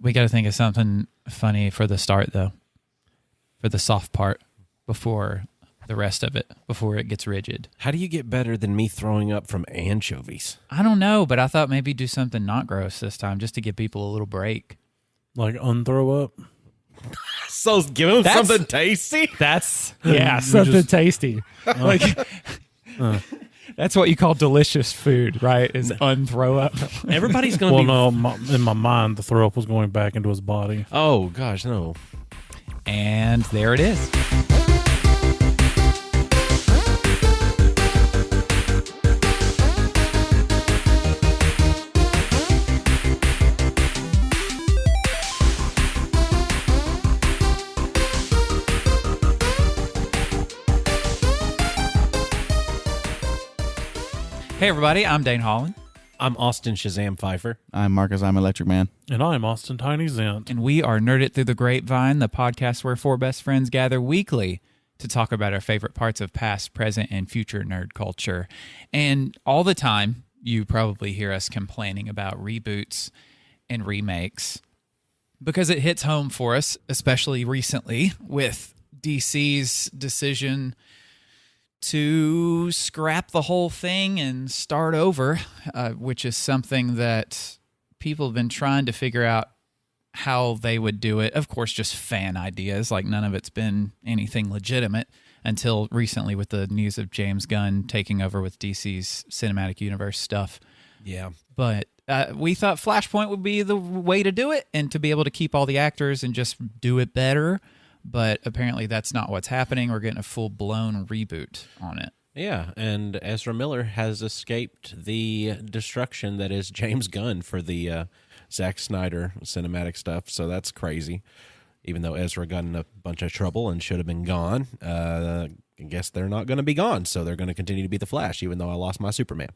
We got to think of something funny for the start, though, for the soft part before the rest of it, before it gets rigid. How do you get better than me throwing up from anchovies? I don't know, but I thought maybe do something not gross this time just to give people a little break. Like unthrow up? So give them something tasty? That's, something tasty. Like, that's what you call delicious food, right? Is unthrow up. Everybody's going to be... Well, no, in my mind, the throw up was going back into his body. Oh, gosh, no. And there it is. Hey, everybody, I'm Dane Holland. I'm Austin Shazam Pfeiffer. I'm Marcus, I'm Electric Man. And I'm Austin Tiny Zent. And we are Nerd It Through the Grapevine, the podcast where four best friends gather weekly to talk about our favorite parts of past, present, and future nerd culture. And all the time, you probably hear us complaining about reboots and remakes because it hits home for us, especially recently with DC's decision to scrap the whole thing and start over, which is something that people have been trying to figure out how they would do it. Of course, just fan ideas. Like, none of it's been anything legitimate until recently with the news of James Gunn taking over with DC's cinematic universe stuff. Yeah. But we thought Flashpoint would be the way to do it and to be able to keep all the actors and just do it better. But apparently that's not what's happening. We're getting a full-blown reboot on it. Yeah, and Ezra Miller has escaped the destruction that is James Gunn for the Zack Snyder cinematic stuff, so that's crazy. Even though Ezra got in a bunch of trouble and should have been gone, I guess they're not going to be gone, so they're going to continue to be the Flash, even though I lost my Superman.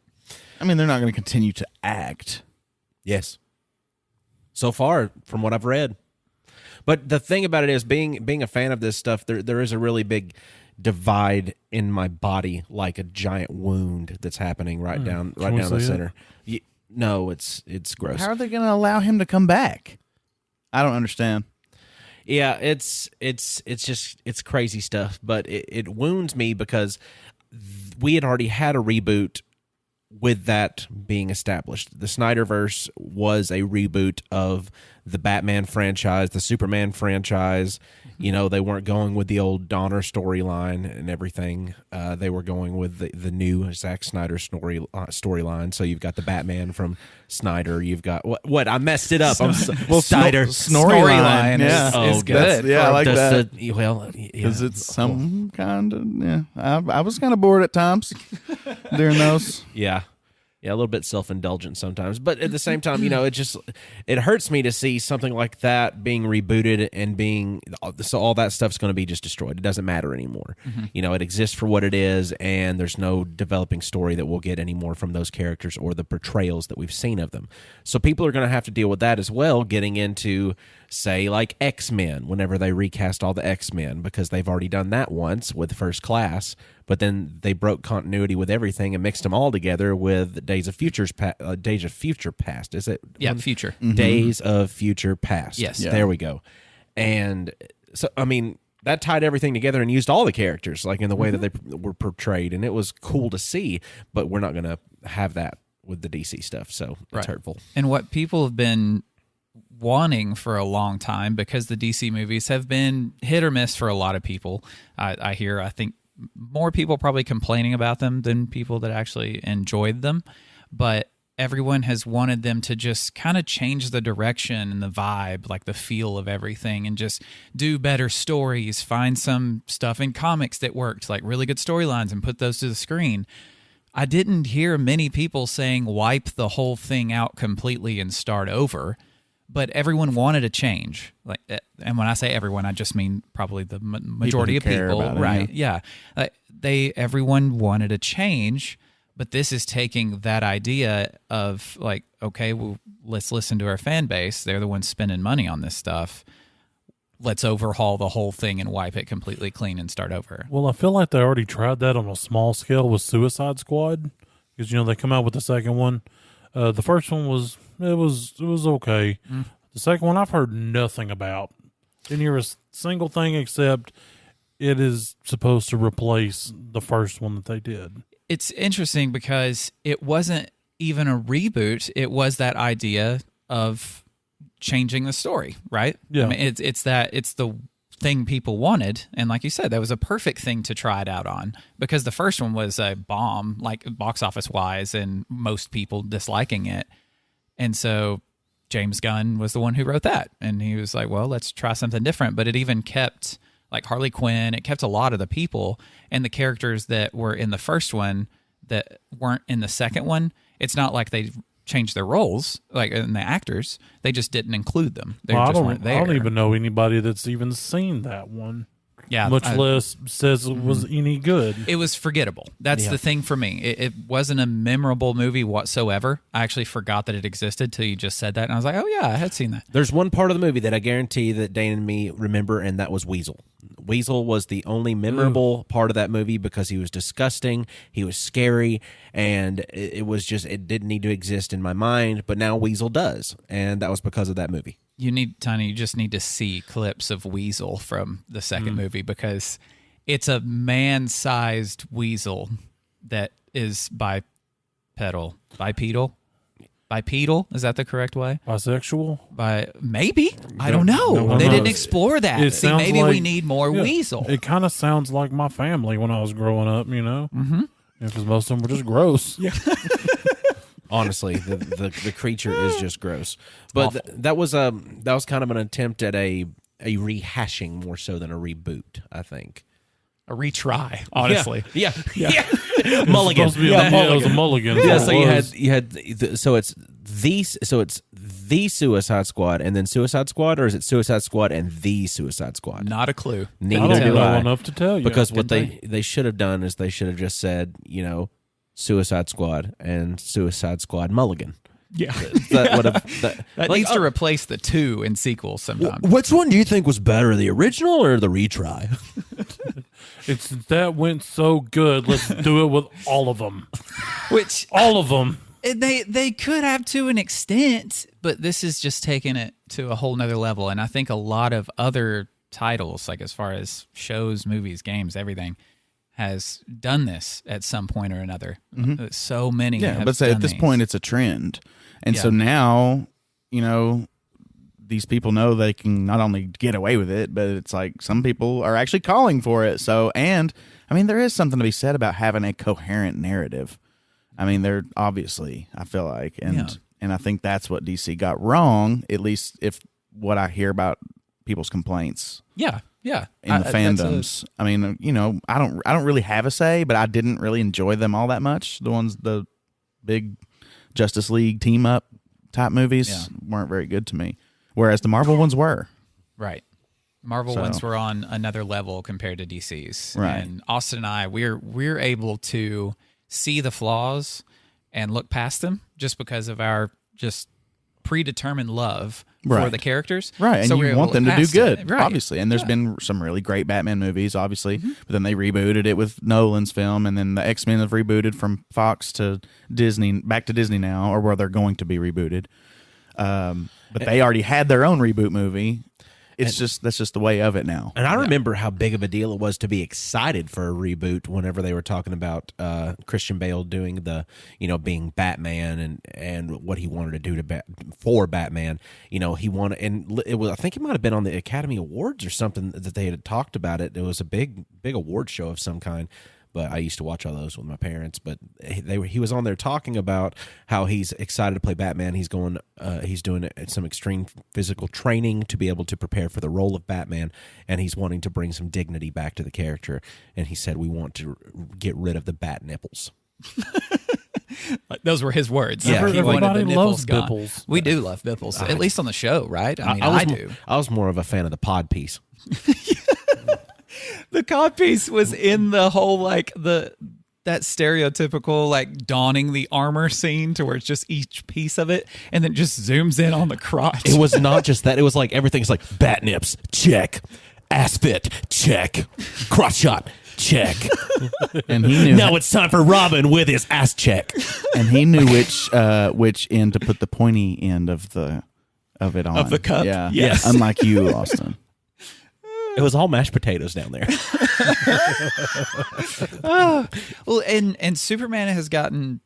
I mean, they're not going to continue to act. Yes. So far, from what I've read. But the thing about it is, being a fan of this stuff, there is a really big divide in my body, like a giant wound that's happening right down the center. No, it's gross. How are they going to allow him to come back? I don't understand. Yeah, it's crazy stuff, but it wounds me because we had already had a reboot with that being established. The Snyderverse was a reboot of the Batman franchise, the Superman franchise. You know, they weren't going with the old Donner storyline and everything. They were going with the new Zack Snyder storyline. So you've got the Batman from Snyder. You've got what? I messed it up. Snyder storyline. Yeah, is good. Yeah, I like that. Well, because it's some kind of I was kind of bored at times during those. Yeah, a little bit self-indulgent sometimes, but at the same time, you know, it hurts me to see something like that being rebooted and so all that stuff's going to be just destroyed. It doesn't matter anymore. Mm-hmm. You know, it exists for what it is, and there's no developing story that we'll get anymore from those characters or the portrayals that we've seen of them. So people are going to have to deal with that as well, getting into, say, like X-Men, whenever they recast all the X-Men, because they've already done that once with First Class, but then they broke continuity with everything and mixed them all together with Days of Future Past. Is it? Yeah, Future. Mm-hmm. Days of Future Past. Yes. Yeah. There we go. And so, I mean, that tied everything together and used all the characters like in the way that they were portrayed, and it was cool to see, but we're not going to have that with the DC stuff, so it's hurtful. And what people have been wanting for a long time, because the DC movies have been hit or miss for a lot of people. I think more people probably complaining about them than people that actually enjoyed them, but everyone has wanted them to just kind of change the direction and the vibe, like the feel of everything, and just do better stories, find some stuff in comics that worked, like really good storylines, and put those to the screen. I didn't hear many people saying wipe the whole thing out completely and start over, but everyone wanted a change. Like, and when I say everyone, I just mean probably the majority of people, right? Yeah, everyone wanted a change, but this is taking that idea of like, okay, well, let's listen to our fan base. They're the ones spending money on this stuff. Let's overhaul the whole thing and wipe it completely clean and start over. Well, I feel like they already tried that on a small scale with Suicide Squad, because they come out with the second one. The first one was okay. The second one I've heard nothing about. Didn't hear a single thing except it is supposed to replace the first one that they did. It's interesting because it wasn't even a reboot. It was that idea of changing the story, right? Yeah. I mean, it's the thing people wanted, and like you said, that was a perfect thing to try it out on because the first one was a bomb, like box office wise, and most people disliking it. And so James Gunn was the one who wrote that, and he was like, well, let's try something different. But it even kept like Harley Quinn, it kept a lot of the people and the characters that were in the first one that weren't in the second one. It's not like they changed their roles, like in the actors. They just didn't include them. They just weren't there. I don't even know anybody that's even seen that one. Yeah, much less says it was any good. It was forgettable. That's the thing for me. It wasn't a memorable movie whatsoever. I actually forgot that it existed till you just said that, and I was like, oh yeah, I had seen that. There's one part of the movie that I guarantee that Dane and me remember, and that was Weasel. Weasel was the only memorable part of that movie because he was disgusting, he was scary, and it was just, it didn't need to exist in my mind, but now Weasel does, and that was because of that movie. You just need to see clips of Weasel from the second movie because it's a man-sized weasel that is bipedal. Bipedal? Is that the correct way? Bisexual? Maybe. I don't know. No, they no. didn't explore that. See, maybe we like- need more weasel. It kind of sounds like my family when I was growing up, you know? Mm-hmm. Because most of them were just gross. Yeah. Honestly, the creature is just gross. But that was kind of an attempt at a rehashing more so than a reboot, I think. A retry, honestly. Yeah. Mulligan. It was a mulligan. Yeah, So so it you was. had so it's the Suicide Squad and then Suicide Squad, or is it Suicide Squad and the Suicide Squad? Not a clue. I Neither don't do know I. enough to tell you. Because what they should have done is they should have just said, Suicide Squad and Suicide Squad Mulligan. Yeah. That Needs to replace the two in sequels sometimes. Which one do you think was better, the original or the retry? It's that went so good. Let's do it with all of them. Which All of them. they could have to an extent, but this is just taking it to a whole nother level. And I think a lot of other titles, like as far as shows, movies, games, everything, has done this at some point or another. So many. Yeah, have but say done at this these. point it's a trend, and so Yeah. now these people know they can not only get away with it, but it's like some people are actually calling for it. So, and I mean, there is something to be said about having a coherent narrative. I mean, they're obviously, I feel like, and I think that's what DC got wrong. At least if what I hear about people's complaints. Yeah. In the fandoms. I mean, I don't really have a say, but I didn't really enjoy them all that much. The big Justice League team up type movies weren't very good to me, whereas the Marvel ones were. Right. Marvel ones were on another level compared to DC's. Right. And Austin and I, we're able to see the flaws and look past them just because of our just predetermined love for the characters. Right, and so we're you able want them to do look past good, it. Right. obviously. And there's been some really great Batman movies, obviously, but then they rebooted it with Nolan's film, and then the X-Men have rebooted from Fox to Disney, back to Disney now, or where they're going to be rebooted. But they already had their own reboot movie. That's just the way of it now. And I remember how big of a deal it was to be excited for a reboot whenever they were talking about Christian Bale doing the, being Batman and what he wanted to do for Batman. He wanted, and it was, I think it might have been on the Academy Awards or something that they had talked about it. It was a big award show of some kind. But I used to watch all those with my parents. But he was on there talking about how he's excited to play Batman. He's doing some extreme physical training to be able to prepare for the role of Batman, and he's wanting to bring some dignity back to the character. And he said, "We want to get rid of the bat nipples." Those were his words. Yeah. He wanted the Everybody nipples loves gone. Bipples. We do love Bipples, at least on the show, right? I mean, I do. I was more of a fan of the pod piece. The cod piece was in the whole that stereotypical donning the armor scene to where it's just each piece of it and then just zooms in on the crotch. It was not just that. It was like everything's like bat nips, check. Ass fit, check. Crotch shot, check. And he knew. Now it's time for Robin with his ass check. And he knew which end to put the pointy end of the of it on. Of the cup? Yeah. Yes. Unlike you, Austin. It was all mashed potatoes down there. Well, and Superman has gotten,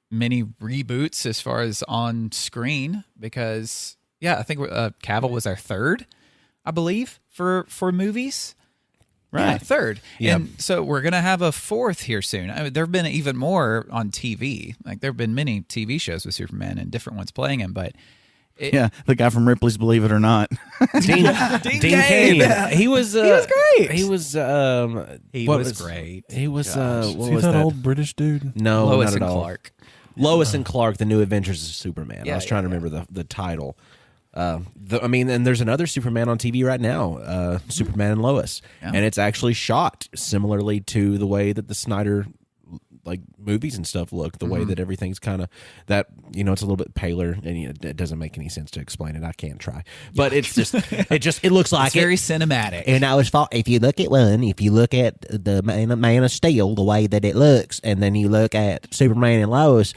many reboots as far as on screen because, I think Cavill was our third, I believe, for movies. Right. Yeah, third. Yep. And so we're going to have a fourth here soon. I mean, there have been even more on TV. Like, there have been many TV shows with Superman and different ones playing him, but Yeah, the guy from Ripley's Believe It or Not. Dean Cain. He was great. He was he what was great. He was what See was that that? old British dude? No, Lois not and at all. Clark. Lois and Clark, The New Adventures of Superman. Yeah, I was trying to remember the title. And there's another Superman on TV right now, Superman and Lois, and it's actually shot similarly to the way that the Snyder movies and stuff look. The way that everything's kind of that it's a little bit paler, and it doesn't make any sense to explain it. I can't try, but it's just it looks like It's very cinematic. And I was thought if you look at the Man of Steel, the way that it looks, and then you look at Superman and Lois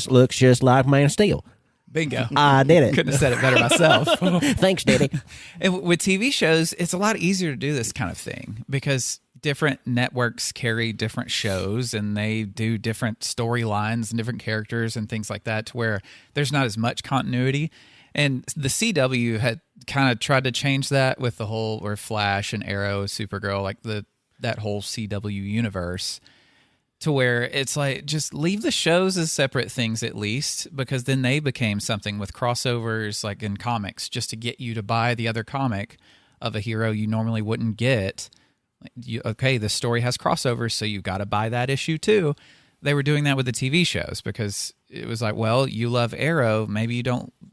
looks just like Man of Steel. Bingo. I did it. Couldn't have said it better myself. Thanks, Daddy. And with TV shows, it's a lot easier to do this kind of thing because different networks carry different shows and they do different storylines and different characters and things like that to where there's not as much continuity. And the CW had kind of tried to change that with the whole where Flash and Arrow, Supergirl, that whole CW universe, to where it's like just leave the shows as separate things at least, because then they became something with crossovers like in comics just to get you to buy the other comic of a hero you normally wouldn't get. The story has crossovers, so you got to buy that issue too. They were doing that with the TV shows because it was like, well, you love Arrow, maybe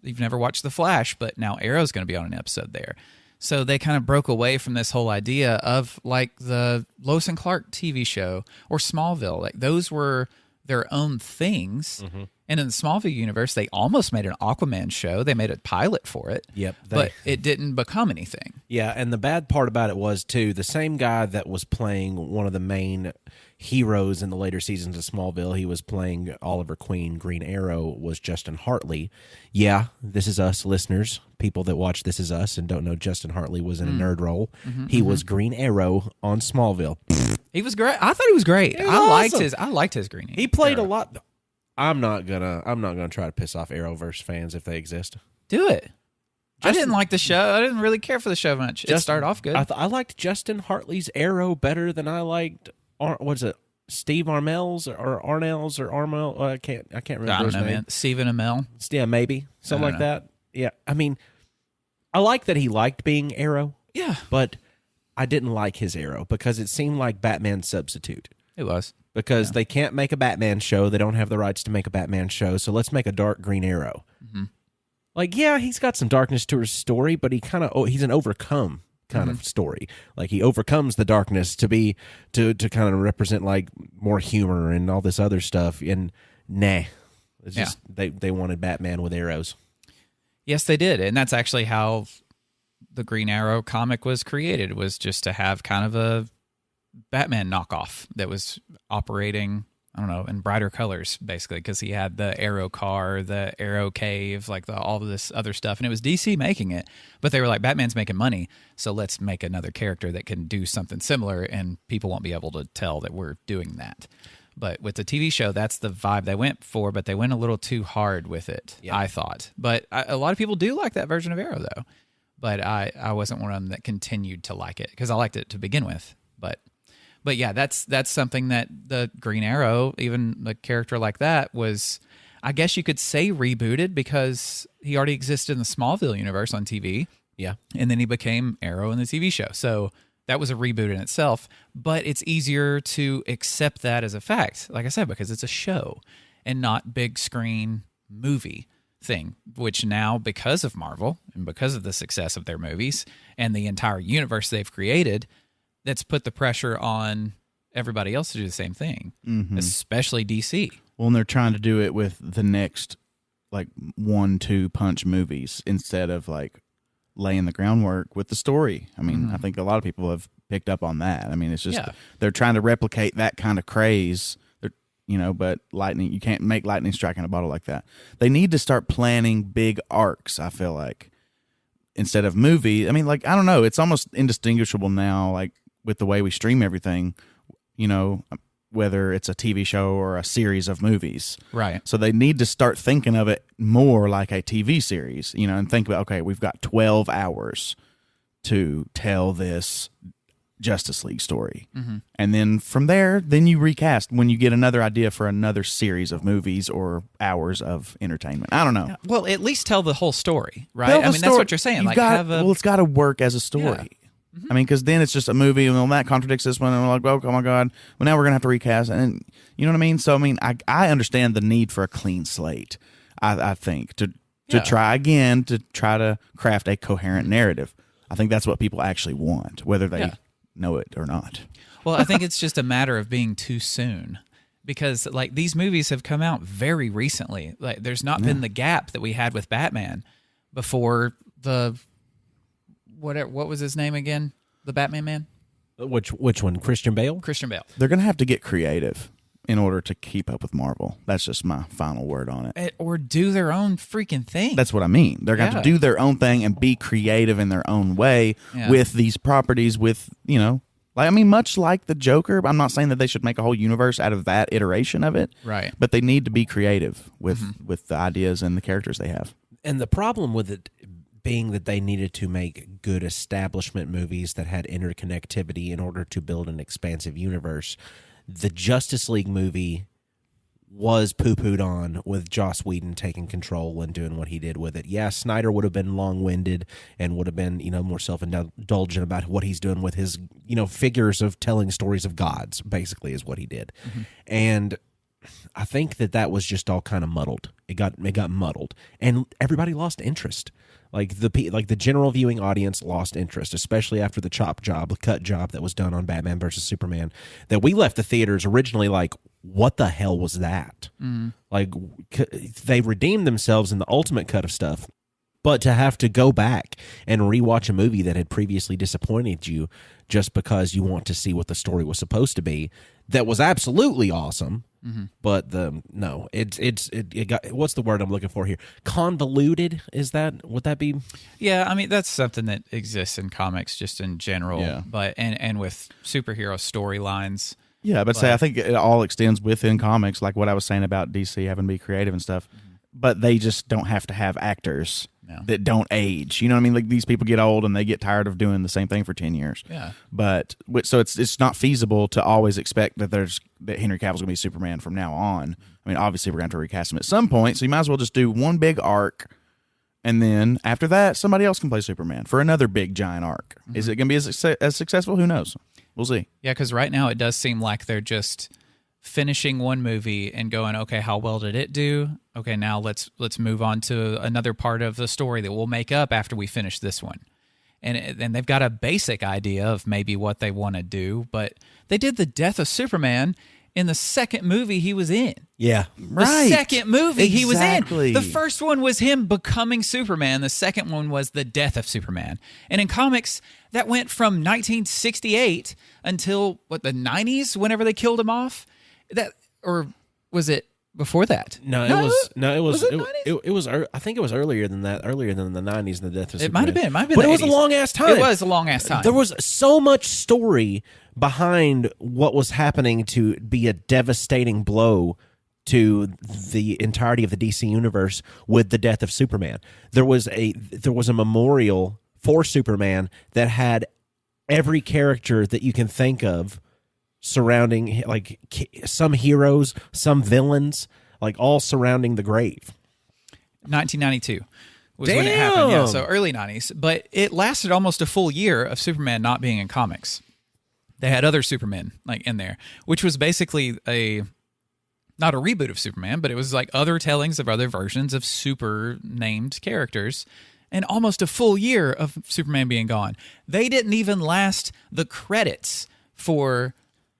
you've never watched The Flash, but now Arrow's going to be on an episode there. So they kind of broke away from this whole idea of like the Lois and Clark TV show or Smallville. Like those were their own things. Mm-hmm. And in the Smallville universe, they almost made an Aquaman show. They made a pilot for it. Yep. But it didn't become anything. Yeah, and the bad part about it was, too, the same guy that was playing one of the main heroes in the later seasons of Smallville, he was playing Oliver Queen, Green Arrow, was Justin Hartley. Yeah, This Is Us listeners, people that watch This Is Us and don't know Justin Hartley was in a nerd role. Mm-hmm, he was Green Arrow on Smallville. He was great. I thought he was great. I liked his Green Arrow. He played a lot. I'm not gonna try to piss off Arrowverse fans if they exist. Do it. I didn't like the show. I didn't really care for the show much. It started off good. I liked Justin Hartley's Arrow better than I liked. What is it? Steve Armell's or Arnell's or Armell? I can't remember. I don't his know, name. man. Stephen Amell. Yeah, maybe something like know. that. Yeah, I mean, I like that he liked being Arrow. Yeah, but I didn't like his Arrow because it seemed like Batman's substitute. It was. Because they can't make a Batman show. They don't have the rights to make a Batman show. So let's make a dark Green Arrow. Mm-hmm. He's got some darkness to his story, but he's an overcome kind of story. Like he overcomes the darkness to kind of represent like more humor and all this other stuff. And it's just they wanted Batman with arrows. Yes, they did. And that's actually how the Green Arrow comic was created, was just to have kind of a Batman knockoff that was operating, I don't know, in brighter colors, basically, because he had the Arrow car, the Arrow cave, like all of this other stuff. And it was DC making it, but they were like, Batman's making money, so let's make another character that can do something similar, and people won't be able to tell that we're doing that. But with the TV show, that's the vibe they went for, but they went a little too hard with it, I thought. But a lot of people do like that version of Arrow, though. But I wasn't one of them that continued to like it, because I liked it to begin with. But yeah, that's something that the Green Arrow, even a character like that, was, I guess you could say, rebooted, because he already existed in the Smallville universe on TV. Yeah. And then he became Arrow in the TV show. So that was a reboot in itself. But it's easier to accept that as a fact, like I said, because it's a show and not big screen movie thing, which now, because of Marvel and because of the success of their movies and the entire universe they've created, that's put the pressure on everybody else to do the same thing, especially DC. Well, and they're trying to do it with the next, 1-2 punch movies instead of, laying the groundwork with the story. I mean, I think a lot of people have picked up on that. I mean, it's just they're trying to replicate that kind of craze. but lightning, you can't make lightning strike in a bottle like that. They need to start planning big arcs, I feel like, instead of movie. I mean, like, I don't know. It's almost indistinguishable now, like with the way we stream everything, whether it's a TV show or a series of movies. Right. So they need to start thinking of it more like a TV series, and think about, okay, we've got 12 hours to tell this Justice League story. Mm-hmm. And then from there, then you recast when you get another idea for another series of movies or hours of entertainment. I don't know. Yeah. Well, at least tell the whole story, right? Tell the That's story. what you're saying. Like, it's got to work as a story. Yeah. Mm-hmm. I mean, because then it's just a movie, and that contradicts this one, and we're like, oh my God, well, now we're going to have to recast. And you know what I mean? So, I mean, I understand the need for a clean slate, I think, to try again, to try to craft a coherent narrative. I think that's what people actually want, whether they know it or not. Well, I think it's just a matter of being too soon, because like these movies have come out very recently. Like there's not been the gap that we had with Batman before the what was his name again? The Batman man? Which one? Christian Bale? Christian Bale. They're going to have to get creative in order to keep up with Marvel. That's just my final word on it. Or do their own freaking thing. That's what I mean. They're going to have to do their own thing and be creative in their own way with these properties, with, much like the Joker. I'm not saying that they should make a whole universe out of that iteration of it. Right. But they need to be creative with the ideas and the characters they have. And the problem with it being that they needed to make good establishment movies that had interconnectivity in order to build an expansive universe. The Justice League movie was poo-pooed on with Joss Whedon taking control and doing what he did with it. Yeah, Snyder would have been long-winded and would have been, more self-indulgent about what he's doing with his, figures of telling stories of gods, basically, is what he did. Mm-hmm. And I think that was just all kind of muddled. It got muddled, and everybody lost interest. Like the general viewing audience lost interest, especially after the cut job that was done on Batman versus Superman. That we left the theaters originally like, what the hell was that? Mm. Like they redeemed themselves in the ultimate cut of stuff, but to have to go back and rewatch a movie that had previously disappointed you just because you want to see what the story was supposed to be, that was absolutely awesome. Mm-hmm. But it got, what's the word I'm looking for here? Convoluted? Would that be? Yeah, I mean that's something that exists in comics just in general. Yeah. But and with superhero storylines. Yeah, but I think it all extends within comics, like what I was saying about DC having to be creative and stuff. Mm-hmm. But they just don't have to have actors that don't age. You know what I mean? Like these people get old and they get tired of doing the same thing for 10 years. Yeah. But so it's not feasible to always expect that Henry Cavill's going to be Superman from now on. I mean, obviously we're going to have to recast him at some point, so you might as well just do one big arc, and then after that, somebody else can play Superman for another big giant arc. Mm-hmm. Is it going to be as successful? Who knows? We'll see. Yeah, because right now it does seem like they're just finishing one movie and going, okay, how well did it do? Okay, now let's move on to another part of the story that we'll make up after we finish this one. And they've got a basic idea of maybe what they want to do, but they did the death of Superman in the second movie he was in. Yeah. The second movie he was in. Exactly. The first one was him becoming Superman. The second one was the death of Superman. And in comics, that went from 1968 until, the 90s, whenever they killed him off? Or was it before that? It was. I think it was earlier than that. Earlier than the 90s and the death of Superman. It might have been. But the it was 80s. a long ass time. It was a long ass time. There was so much story behind what was happening to be a devastating blow to the entirety of the DC universe with the death of Superman. There was a memorial for Superman that had every character that you can think of surrounding, like some heroes, some villains, like all surrounding the grave. 1992 was when it happened. Yeah, so early 90s. But it lasted almost a full year of Superman not being in comics. They had other Supermen in there, which was basically not a reboot of Superman, but it was like other tellings of other versions of super named characters. And almost a full year of Superman being gone. They didn't even last the credits for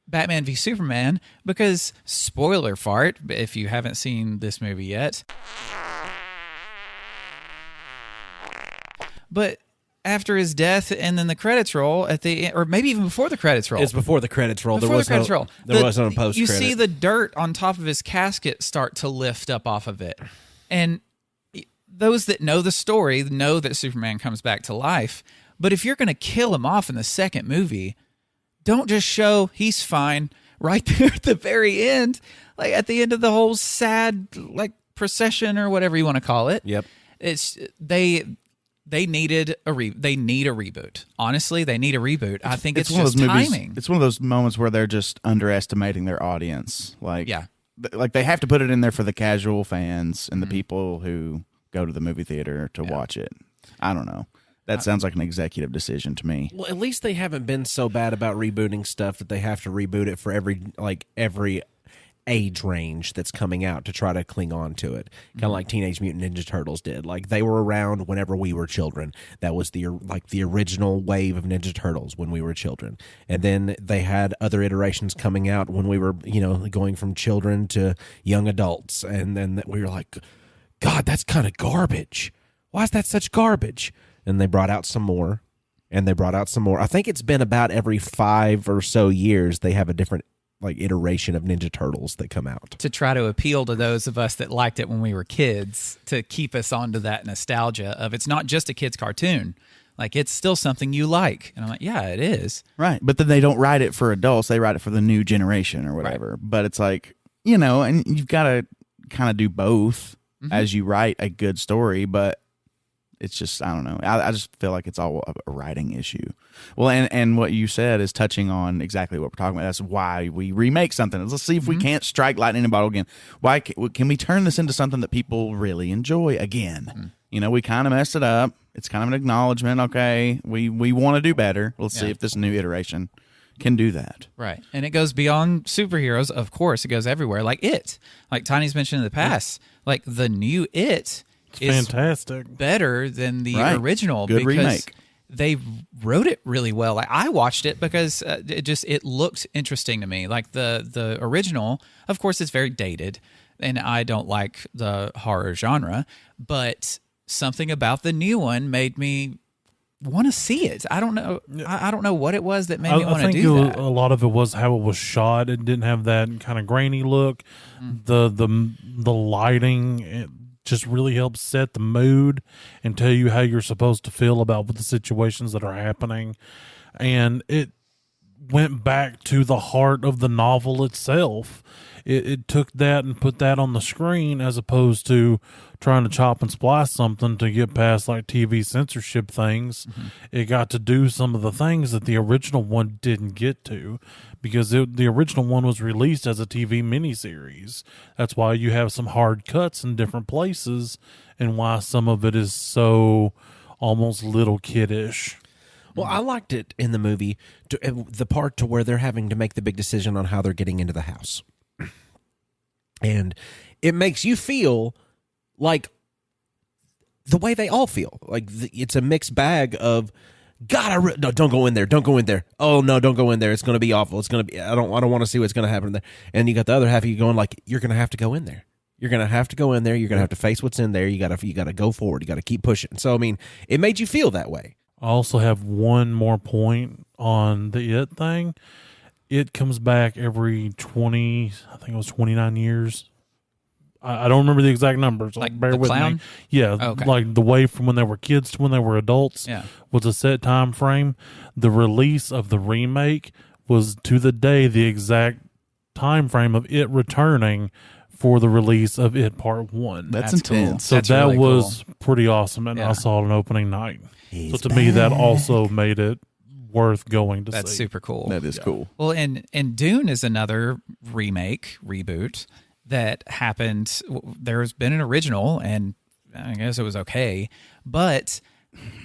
Batman v Superman because, spoiler fart, if you haven't seen this movie yet, but after his death, and then the credits roll at the or maybe even before the credits roll. It's before the credits roll. Before the credits roll. There was no post. You see the dirt on top of his casket start to lift up off of it, and those that know the story know that Superman comes back to life. But if you're going to kill him off in the second movie, don't just show he's fine right there at the very end, like at the end of the whole sad like procession or whatever you want to call it. Yep. It's they needed they need a reboot. Honestly, they need a reboot. I think it's one just of those movies, timing. It's one of those moments where they're just underestimating their audience. Like, Yeah. Like they have to put it in there for the casual fans and the people who go to the movie theater to watch it. I don't know. That sounds like an executive decision to me. Well, at least they haven't been so bad about rebooting stuff that they have to reboot it for every age range that's coming out to try to cling on to it. Kind of like Teenage Mutant Ninja Turtles did. Like they were around whenever we were children. That was the original wave of Ninja Turtles when we were children. And then they had other iterations coming out when we were, going from children to young adults. And then we were like, God, that's kind of garbage. Why is that such garbage? And they brought out some more, and they brought out some more. I think it's been about every 5 or so years they have a different iteration of Ninja Turtles that come out. To try to appeal to those of us that liked it when we were kids, to keep us onto that nostalgia of it's not just a kid's cartoon. Like, it's still something you like. And I'm like, yeah, it is. Right. But then they don't write it for adults. They write it for the new generation or whatever. Right. But it's like, and you've got to kind of do both as you write a good story, but it's just, I don't know. I just feel like it's all a writing issue. Well, and what you said is touching on exactly what we're talking about. That's why we remake something. Let's see if we can't strike lightning in a bottle again. Why can we turn this into something that people really enjoy again? We kind of messed it up. It's kind of an acknowledgement. Okay, we want to do better. Let's see if this new iteration can do that. Right. And it goes beyond superheroes. Of course, it goes everywhere. Like It. Like Tiny's mentioned in the past, like the new It is fantastic, better than the original. Good because remake. They wrote it really well. Like, I watched it because it looked interesting to me. Like the original, of course, it's very dated, and I don't like the horror genre. But something about the new one made me want to see it. I don't know. I don't know what it was that made me want to do that. A lot of it was how it was shot. It didn't have that kind of grainy look. The lighting. It just really helps set the mood and tell you how you're supposed to feel about the situations that are happening. And it went back to the heart of the novel itself. It took that and put that on the screen as opposed to trying to chop and splice something to get past like TV censorship things. It got to do some of the things that the original one didn't get to, because the original one was released as a TV miniseries. That's why you have some hard cuts in different places and why some of it is so almost little kiddish. Well, I liked it in the movie, the part to where they're having to make the big decision on how they're getting into the house. And it makes you feel like the way they all feel. Like it's a mixed bag of, God, no, don't go in there. Don't go in there. Oh no, don't go in there. It's going to be awful. It's going to be. I don't want to see what's going to happen there. And you got the other half of you going like, you're going to have to go in there. You're going to have to go in there. You're going to have to face what's in there. You got to go forward. You got to keep pushing. So I mean, it made you feel that way. I also have one more point on the It thing. It comes back every 20, I think it was 29 years. I don't remember the exact numbers. Like bear the with clown? me. Yeah, Okay. like the way from when they were kids to when they were adults was a set time frame. The release of the remake was to the day the exact time frame of it returning for the release of It Part 1. That's intense. So That's that really was cool. pretty awesome, and Yeah. I saw it on opening night. So to me, that also made it worth going to see. That's super cool. That is cool. Well, and Dune is another reboot that happened. There's been an original, and I guess it was okay, but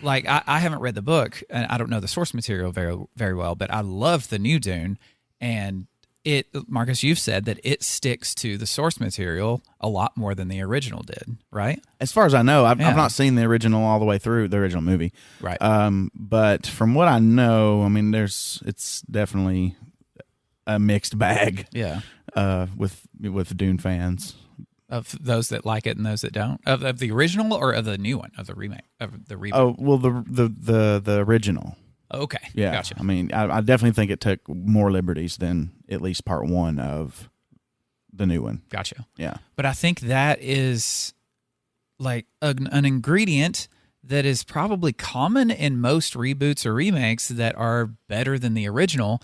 like I haven't read the book, and I don't know the source material very very well, but I love the new Dune, and it, Marcus, you've said that it sticks to the source material a lot more than the original did, right? As far as I know, I've Yeah. not seen the original all the way through, the original movie. Right. But from what I know, I mean, it's definitely a mixed bag. Yeah. With Dune fans. Of those that like it and those that don't? Of the original or of the new one? Of the remake? Of the reboot? Oh, well, the original. Okay. Yeah. Gotcha. I mean, I definitely think it took more liberties than at least part one of the new one. Gotcha. Yeah. But I think that is like an ingredient that is probably common in most reboots or remakes that are better than the original,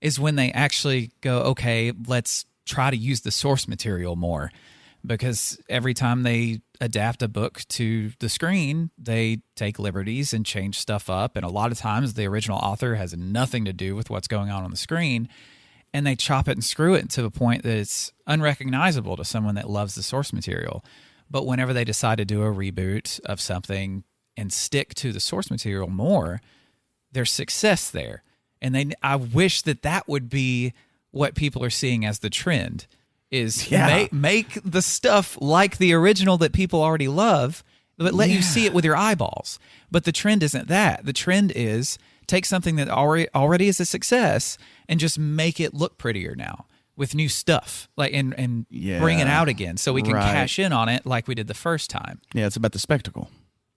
is when they actually go, okay, let's try to use the source material more. Because every time they adapt a book to the screen, they take liberties and change stuff up. And a lot of times the original author has nothing to do with what's going on the screen. And they chop it and screw it to the point that it's unrecognizable to someone that loves the source material. But whenever they decide to do a reboot of something and stick to the source material more, there's success there. And I wish that would be what people are seeing as the trend. Is make the stuff like the original that people already love, but let you see it with your eyeballs. But the trend isn't that. The trend is take something that already is a success and just make it look prettier now with new stuff, like and bring it out again so we can cash in on it like we did the first time. Yeah, it's about the spectacle.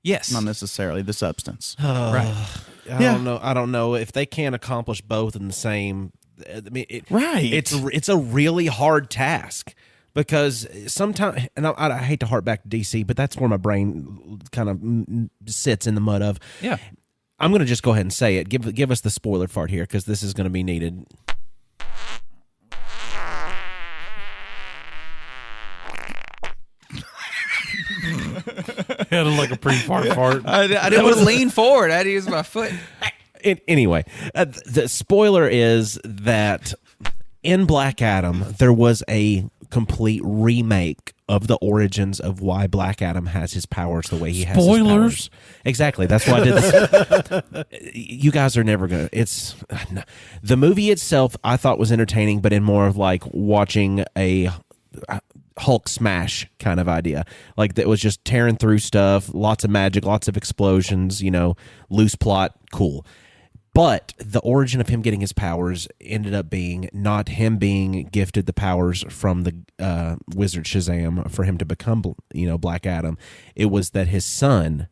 Yes, Not necessarily the substance. right. I don't know if they can't accomplish both in the same. I mean, it's a really hard task because sometimes, and I hate to harp back to DC, but that's where my brain kind of sits in the mud of. Yeah, I'm going to just go ahead and say it. Give us the spoiler part here because this is going to be needed. Had like a pre-fart fart. I didn't want to lean forward. I had to use my foot. Anyway, the spoiler is that in Black Adam, there was a complete remake of the origins of why Black Adam has his powers the way he has his powers. Exactly. That's why I did this. You guys are never going to... The movie itself, I thought was entertaining, but in more of like watching a Hulk smash kind of idea. Like that was just tearing through stuff, lots of magic, lots of explosions, loose plot, cool. But the origin of him getting his powers ended up being not him being gifted the powers from the wizard Shazam for him to become, Black Adam. It was that his son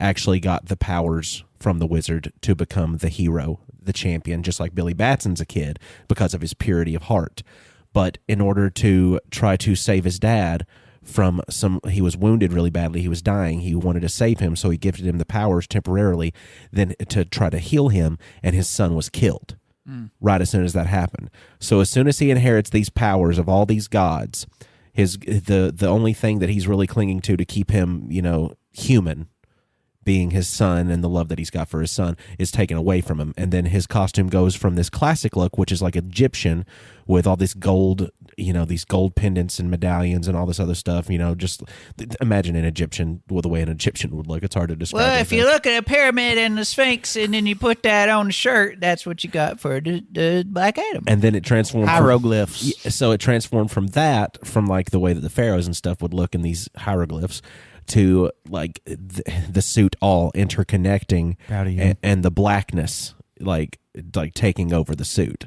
actually got the powers from the wizard to become the hero, the champion, just like Billy Batson's a kid because of his purity of heart. But in order to try to save his dad from he was wounded really badly, he was dying, he wanted to save him, so he gifted him the powers temporarily then to try to heal him, and his son was killed right as soon as that happened. So as soon as he inherits these powers of all these gods, the only thing that he's really clinging to keep him, human, being his son and the love that he's got for his son, is taken away from him. And then his costume goes from this classic look, which is like Egyptian, with all this gold, these gold pendants and medallions and all this other stuff, just imagine an Egyptian, the way an Egyptian would look. It's hard to describe. Well, if you look at a pyramid and the Sphinx and then you put that on the shirt, that's what you got for the Black Adam. And then it transformed hieroglyphs. So it transformed from like the way that the pharaohs and stuff would look in these hieroglyphs to like the suit all interconnecting and the blackness like taking over the suit.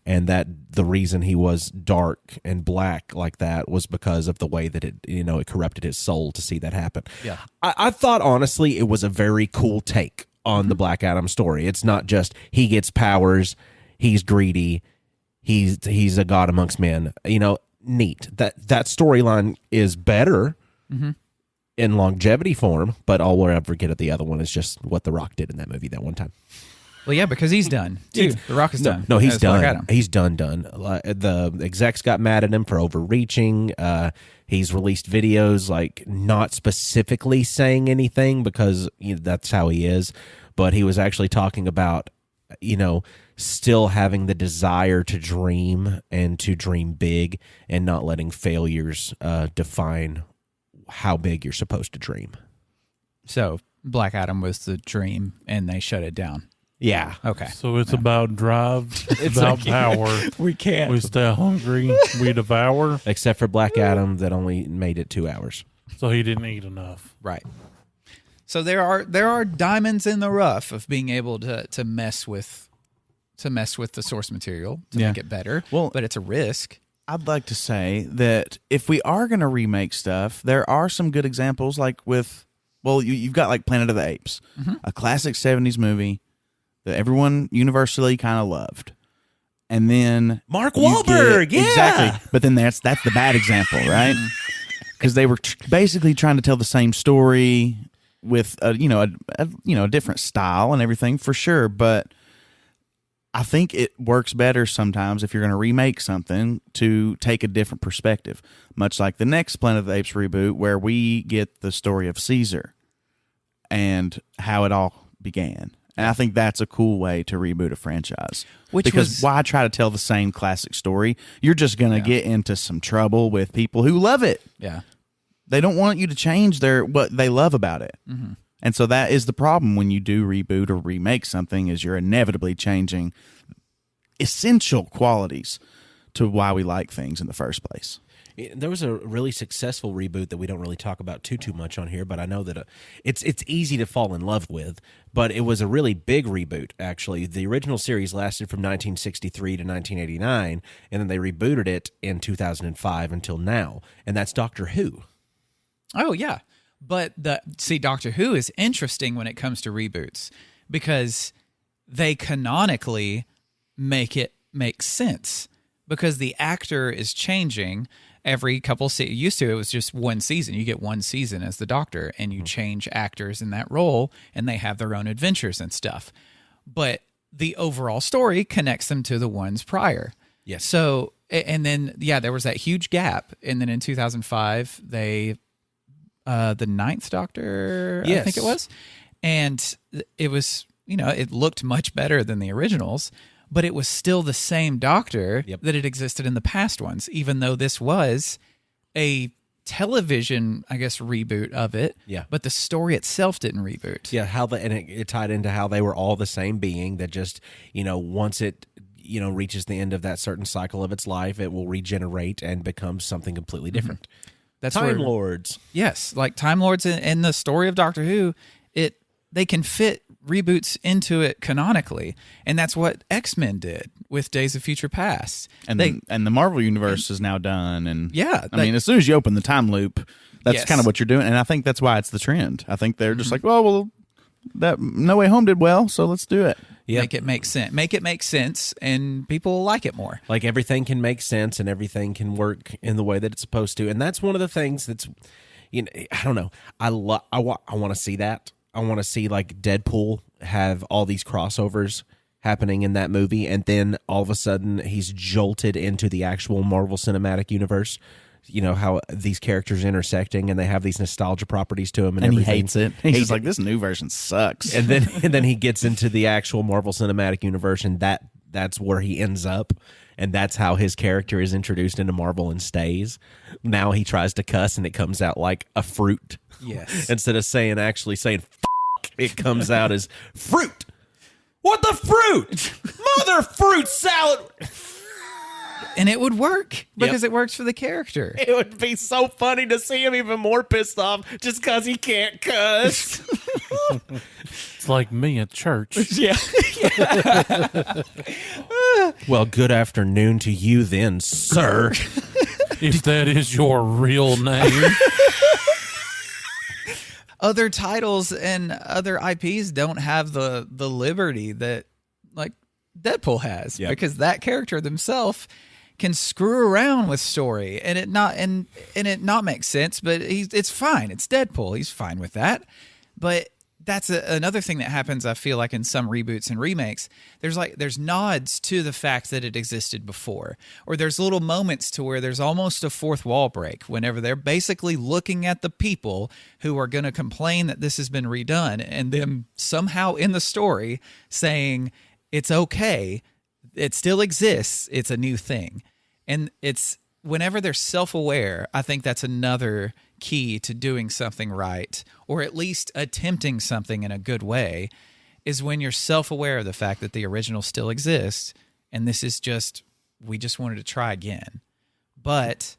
And that the reason he was dark and black like that was because of the way that it corrupted his soul to see that happen. Yeah, I thought honestly it was a very cool take on the Black Adam story. It's not just he gets powers, he's greedy, he's a god amongst men. Neat. That storyline is better in longevity form, but all we'll ever get at the other one is just what The Rock did in that movie that one time. Well, yeah, because he's done too. The Rock is done. No, he's done. Black Adam. He's done. The execs got mad at him for overreaching. He's released videos like not specifically saying anything because that's how he is, but he was actually talking about still having the desire to dream and to dream big and not letting failures define how big you're supposed to dream. So Black Adam was the dream, and they shut it down. Yeah. Okay. So it's about drive, it's about power. We can't. We stay hungry, we devour. Except for Black Adam that only made it 2 hours. So he didn't eat enough. Right. So there are diamonds in the rough of being able to mess with the source material to make it better. Well, but it's a risk. I'd like to say that if we are going to remake stuff, there are some good examples, like with, you've got like Planet of the Apes, a classic 70s movie that everyone universally kind of loved. And then Mark Wahlberg, yeah. Exactly. But then that's the bad example, right? Because they were basically trying to tell the same story with a different style and everything, for sure. But I think it works better sometimes if you're going to remake something to take a different perspective, much like the next Planet of the Apes reboot, where we get the story of Caesar and how it all began. And I think that's a cool way to reboot a franchise. Why try to tell the same classic story? You're just going to get into some trouble with people who love it. Yeah. They don't want you to change what they love about it. Mm-hmm. And so that is the problem when you do reboot or remake something, is you're inevitably changing essential qualities to why we like things in the first place. There was a really successful reboot that we don't really talk about too much on here, but I know that it's easy to fall in love with. But it was a really big reboot, actually. The original series lasted from 1963 to 1989, and then they rebooted it in 2005 until now, and that's Doctor Who. Oh, yeah. But Doctor Who is interesting when it comes to reboots because they canonically make it make sense because the actor is changing every couple seasons. Used to, it was just one season. You get one season as the Doctor and you change actors in that role and they have their own adventures and stuff. But the overall story connects them to the ones prior. Yes. So, and then, there was that huge gap. And then in 2005, the Ninth Doctor, yes. I think it was. And it was, it looked much better than the originals, but it was still the same Doctor that had existed in the past ones, even though this was a television, I guess, reboot of it. Yeah. But the story itself didn't reboot. Yeah, it tied into how they were all the same being that just, once it reaches the end of that certain cycle of its life, it will regenerate and become something completely different. Mm-hmm. That's Time Lords. Yes, like Time Lords in the story of Doctor Who, they can fit reboots into it canonically, and that's what X-Men did with Days of Future Past. And the Marvel Universe is now done. And I mean, as soon as you open the time loop, that's kind of what you're doing, and I think that's why it's the trend. I think they're just like, that No Way Home did well, so let's do it. Yep. Make it make sense. Make it make sense, and people will like it more. Like everything can make sense, and everything can work in the way that it's supposed to. And that's one of the things that's, I don't know. I want to see that. I want to see like Deadpool have all these crossovers happening in that movie, and then all of a sudden he's jolted into the actual Marvel Cinematic Universe. How these characters intersecting, and they have these nostalgia properties to them, and he hates it. He's just like, this new version sucks. And then he gets into the actual Marvel Cinematic Universe, and that's where he ends up, and that's how his character is introduced into Marvel and stays. Now he tries to cuss, and it comes out like a fruit. Yes. Instead of saying "fuck," it comes out as fruit. What the fruit? Mother fruit salad. And it would work because it works for the character. It would be so funny to see him even more pissed off just because he can't cuss. It's like me at church. Yeah. Well, good afternoon to you then, sir. If that is your real name. Other titles and other IPs don't have the liberty that like Deadpool has because that character themselves can screw around with story and it not make sense, but it's fine. It's Deadpool. He's fine with that. But that's another thing that happens, I feel like, in some reboots and remakes. There's nods to the fact that it existed before, or there's little moments to where there's almost a fourth wall break whenever they're basically looking at the people who are going to complain that this has been redone, and them somehow in the story saying it's okay, it still exists, it's a new thing. And it's whenever they're self-aware, I think that's another key to doing something right, or at least attempting something in a good way, is when you're self-aware of the fact that the original still exists, and this is we just wanted to try again. But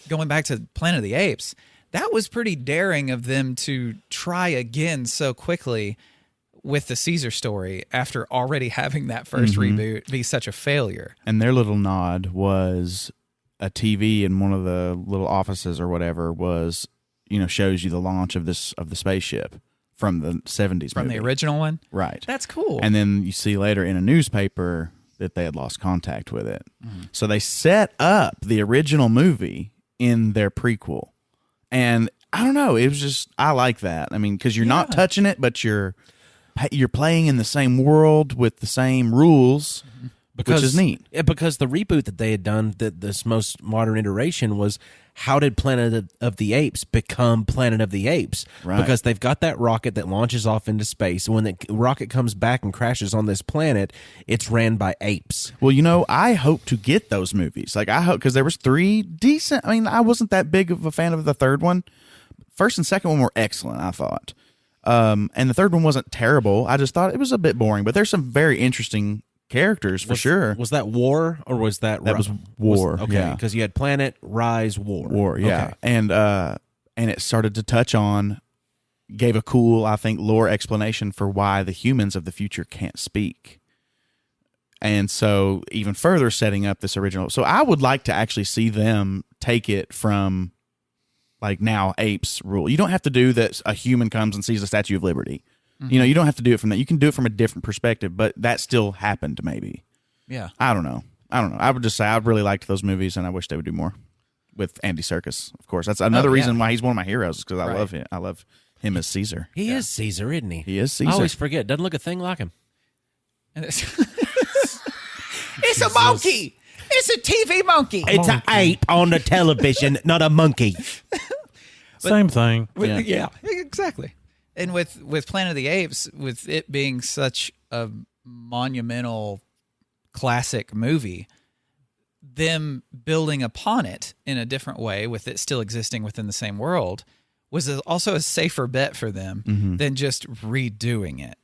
going back to Planet of the Apes, that was pretty daring of them to try again so quickly with the Caesar story after already having that first reboot be such a failure. And their little nod was a TV in one of the little offices or whatever was, shows you the launch of the spaceship from the 70s From movie. the original one? Right. That's cool. And then you see later in a newspaper that they had lost contact with it. So they set up the original movie in their prequel. And I don't know, it was just, I like that. I mean, because you're not touching it, but you're playing in the same world with the same rules, which is neat. Yeah, because the reboot that they had done, this most modern iteration, was how did Planet of the Apes become Planet of the Apes? Right. Because they've got that rocket that launches off into space. When the rocket comes back and crashes on this planet, it's ran by apes. Well, I hope to get those movies. Like, I hope, because there was 3 decent. I mean, I wasn't that big of a fan of the third one. First and second one were excellent, I thought. And the third one wasn't terrible. I just thought it was a bit boring, but there's some very interesting characters for sure. Was that War or was that... That was War, okay, yeah. because you had Planet, Rise, War. War, yeah. Okay. And it started to touch on, gave a cool, I think, lore explanation for why the humans of the future can't speak. And so even further setting up this original. So I would like to actually see them take it from, like, now apes rule. You don't have to do that. A human comes and sees the Statue of Liberty. You don't have to do it from that. You can do it from a different perspective, but that still happened maybe. Yeah. I don't know. I would just say I really liked those movies, and I wish they would do more with Andy Serkis. Of course, that's another reason why he's one of my heroes, because I love him. I love him as Caesar. He is Caesar, isn't he? He is Caesar. I always forget. Doesn't look a thing like him. And it's a monkey. It's a TV monkey. It's an ape on the television, not a monkey. Same thing. Yeah, exactly. And with Planet of the Apes, with it being such a monumental classic movie, them building upon it in a different way, with it still existing within the same world, was also a safer bet for them than just redoing it.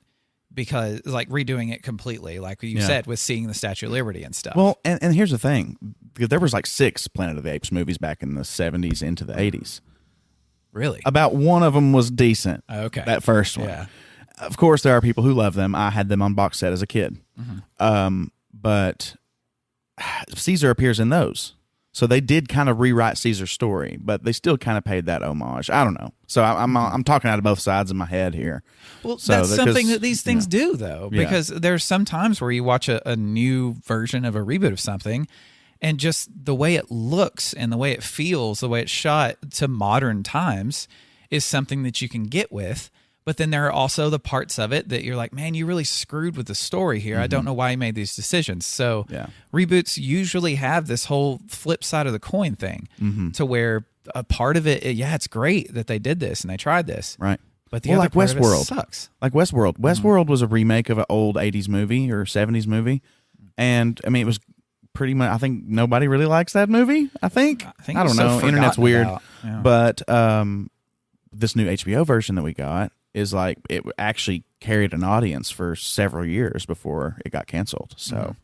Because, like, redoing it completely, like you said, with seeing the Statue of Liberty and stuff. Well, and here's the thing. Because there was like 6 Planet of the Apes movies back in the 70s into the 80s. Really? About one of them was decent. Okay. That first one. Yeah. Of course, there are people who love them. I had them on box set as a kid. But Caesar appears in those. So they did kind of rewrite Caesar's story, but they still kind of paid that homage. I don't know. So I'm talking out of both sides of my head here. Well, so that's something that these things do, though, Yeah. because there's some times where you watch a new version of a reboot of something, and just the way it looks and the way it feels, the way it's shot to modern times is something that you can get with. But then there are also the parts of it that you're like, man, you really screwed with the story here. I don't know why you made these decisions. So reboots usually have this whole flip side of the coin thing to where a part of it, it's great that they did this and they tried this. Right. But the other like part of it Westworld. sucks. Like Westworld. Westworld was a remake of an old 80s movie or 70s movie. And, I mean, it was pretty much, I think nobody really likes that movie, I think. it I was don't know. so Internet's forgotten weird. about. Yeah. But this new HBO version that we got is like, it actually carried an audience for several years before it got canceled. So,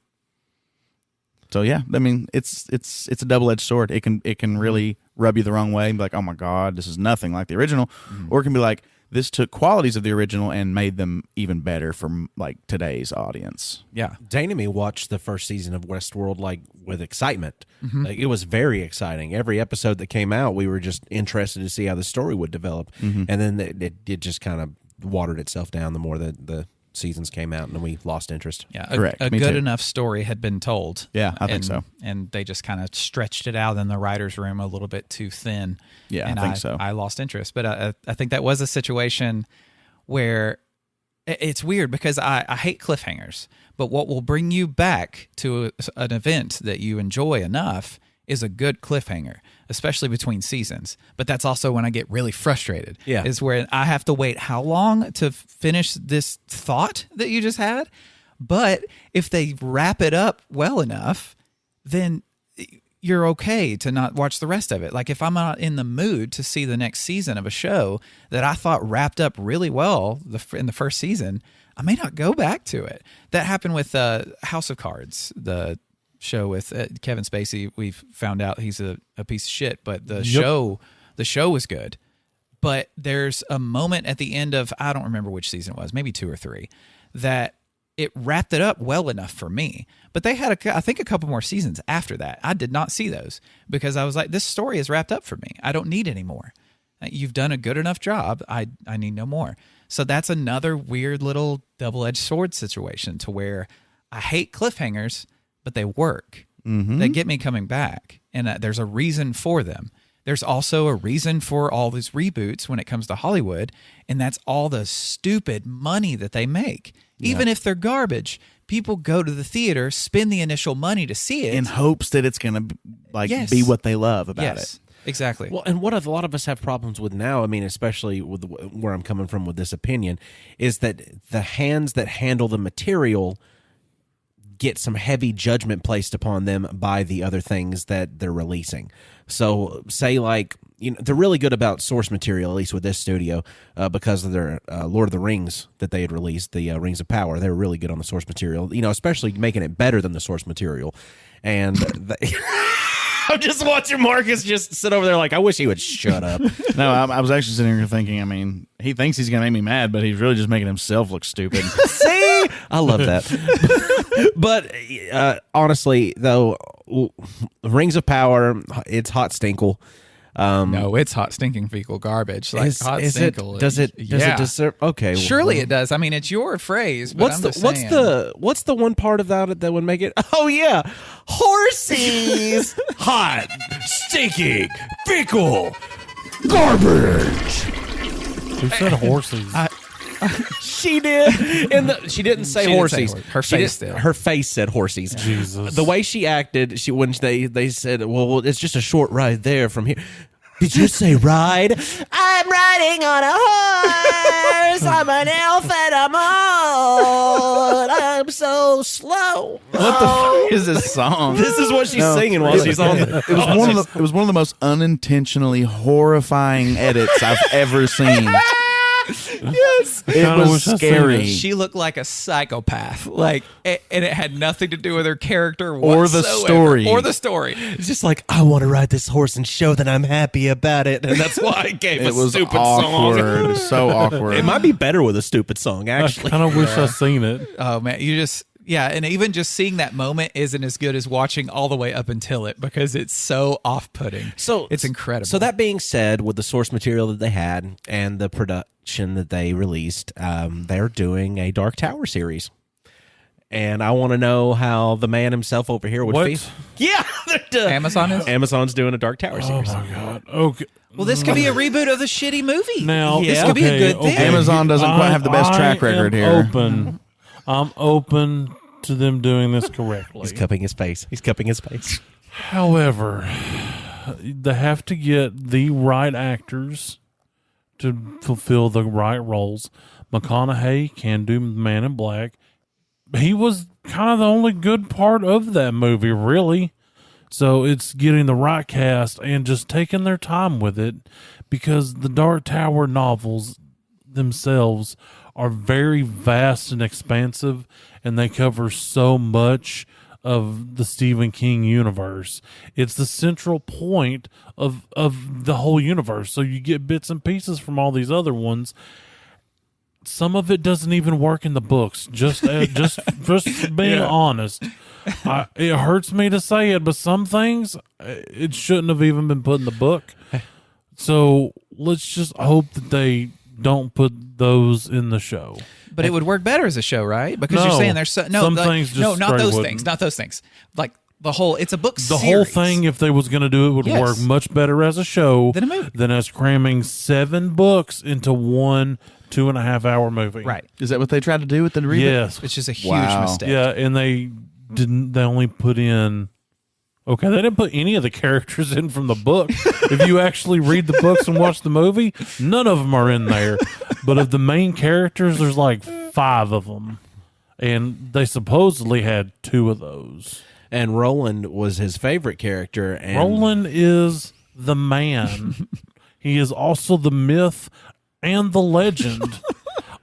yeah, I mean, it's a double-edged sword. It can really rub you the wrong way and be like, oh my God, this is nothing like the original. Or it can be like, this took qualities of the original and made them even better for like today's audience. Yeah. Dane and me watched the first season of Westworld like with excitement. Like, it was very exciting. Every episode that came out, we were just interested to see how the story would develop. And then it just kind of watered itself down the more that the seasons came out, and then we lost interest. Yeah, Correct. A Me good too. enough story had been told. Yeah, I think so. And they just kind of stretched it out in the writer's room a little bit too thin. Yeah, and I think so. I lost interest. But I think that was a situation where it's weird because I hate cliffhangers. But what will bring you back to an event that you enjoy enough is a good cliffhanger, especially between seasons. But that's also when I get really frustrated. Yeah. Is where I have to wait how long to finish this thought that you just had. But if they wrap it up well enough, then you're okay to not watch the rest of it. Like, if I'm not in the mood to see the next season of a show that I thought wrapped up really well in the first season, I may not go back to it. That happened with House of Cards, the show with Kevin Spacey. We've found out he's a piece of shit, but the show was good. But there's a moment at the end of, I don't remember which season it was, maybe 2 or 3, that it wrapped it up well enough for me. But they had, I think, a couple more seasons after that. I did not see those because I was like, this story is wrapped up for me. I don't need any more. You've done a good enough job. I need no more. So that's another weird little double-edged sword situation to where I hate cliffhangers, but they work. They get me coming back, and there's a reason for them. There's also a reason for all these reboots when it comes to Hollywood, and that's all the stupid money that they make. Even if they're garbage, people go to the theater, spend the initial money to see it in hopes that it's going to be what they love about it. Exactly. Well, and what a lot of us have problems with now, I mean, especially with where I'm coming from with this opinion, is that the hands that handle the material get some heavy judgment placed upon them by the other things that they're releasing. So, say like, they're really good about source material, at least with this studio, because of their Lord of the Rings that they had released, the Rings of Power. They were really good on the source material, especially making it better than the source material. And I'm just watching Marcus just sit over there like, I wish he would shut up. No, I was actually sitting here thinking, I mean, he thinks he's going to make me mad, but he's really just making himself look stupid. See? I love that. But honestly, though, Rings of Power, it's hot stinkle. No, it's hot stinking fecal garbage. Like hot stinkle. Does it deserve? Okay, surely it does. I mean, it's your phrase. But what's the one part of that would make it? Oh yeah, horsies, hot, stinking, fecal, garbage. Who said horses? She did, and she didn't say horsies. Her face did. Her face said horsies. Jesus. The way she acted, when they said, "Well, it's just a short ride there from here." Did you say ride? I'm riding on a horse. I'm an elf and I'm old. I'm so slow. What the fuck is this song? This is what she's singing while she's on. It was one of the most unintentionally horrifying edits I've ever seen. Yes, it was scary. She looked like a psychopath, and it had nothing to do with her character or the story. It's just like, I want to ride this horse and show that I'm happy about it, and that's why I gave a stupid song. It was so awkward. It might be better with a stupid song, actually. I kind of wish I seen it. Oh man, and even just seeing that moment isn't as good as watching all the way up until it because it's so off-putting. So it's incredible. So that being said, with the source material that they had and the production that they released, they're doing a Dark Tower series. And I want to know how the man himself over here would feel. Yeah, Amazon is? Amazon's doing a Dark Tower series. Oh my god. Okay. Well, this could be a reboot of the shitty movie. Now, this could be a good thing. Amazon doesn't quite have the best track record here. I'm open to them doing this correctly. He's cupping his face. However, they have to get the right actors to fulfill the right roles. McConaughey can do Man in Black. He was kind of the only good part of that movie, really. So it's getting the right cast and just taking their time with it, because the Dark Tower novels themselves are very vast and expansive, and they cover so much of the Stephen King universe. It's the central point of the whole universe. So you get bits and pieces from all these other ones. Some of it doesn't even work in the books. Just being honest. It hurts me to say it, but some things it shouldn't have even been put in the book. So let's just hope that they don't put those in the show. But it would work better as a show, right? Because you're saying there's some things. Just not those things. Not those things. Like the whole. It's a book. The whole thing, if they was going to do it, would work much better as a show than a movie. Than as cramming 7 books into one 2.5 hour movie. Right? Is that what they tried to do with the reboot? Yes, which is a huge mistake. Yeah, and they didn't. They only put in. Okay, they didn't put any of the characters in from the book. If you actually read the books and watch the movie, none of them are in there. But of the main characters, there's like 5 of them. And they supposedly had 2 of those. And Roland was his favorite character. And Roland is the man. He is also the myth and the legend.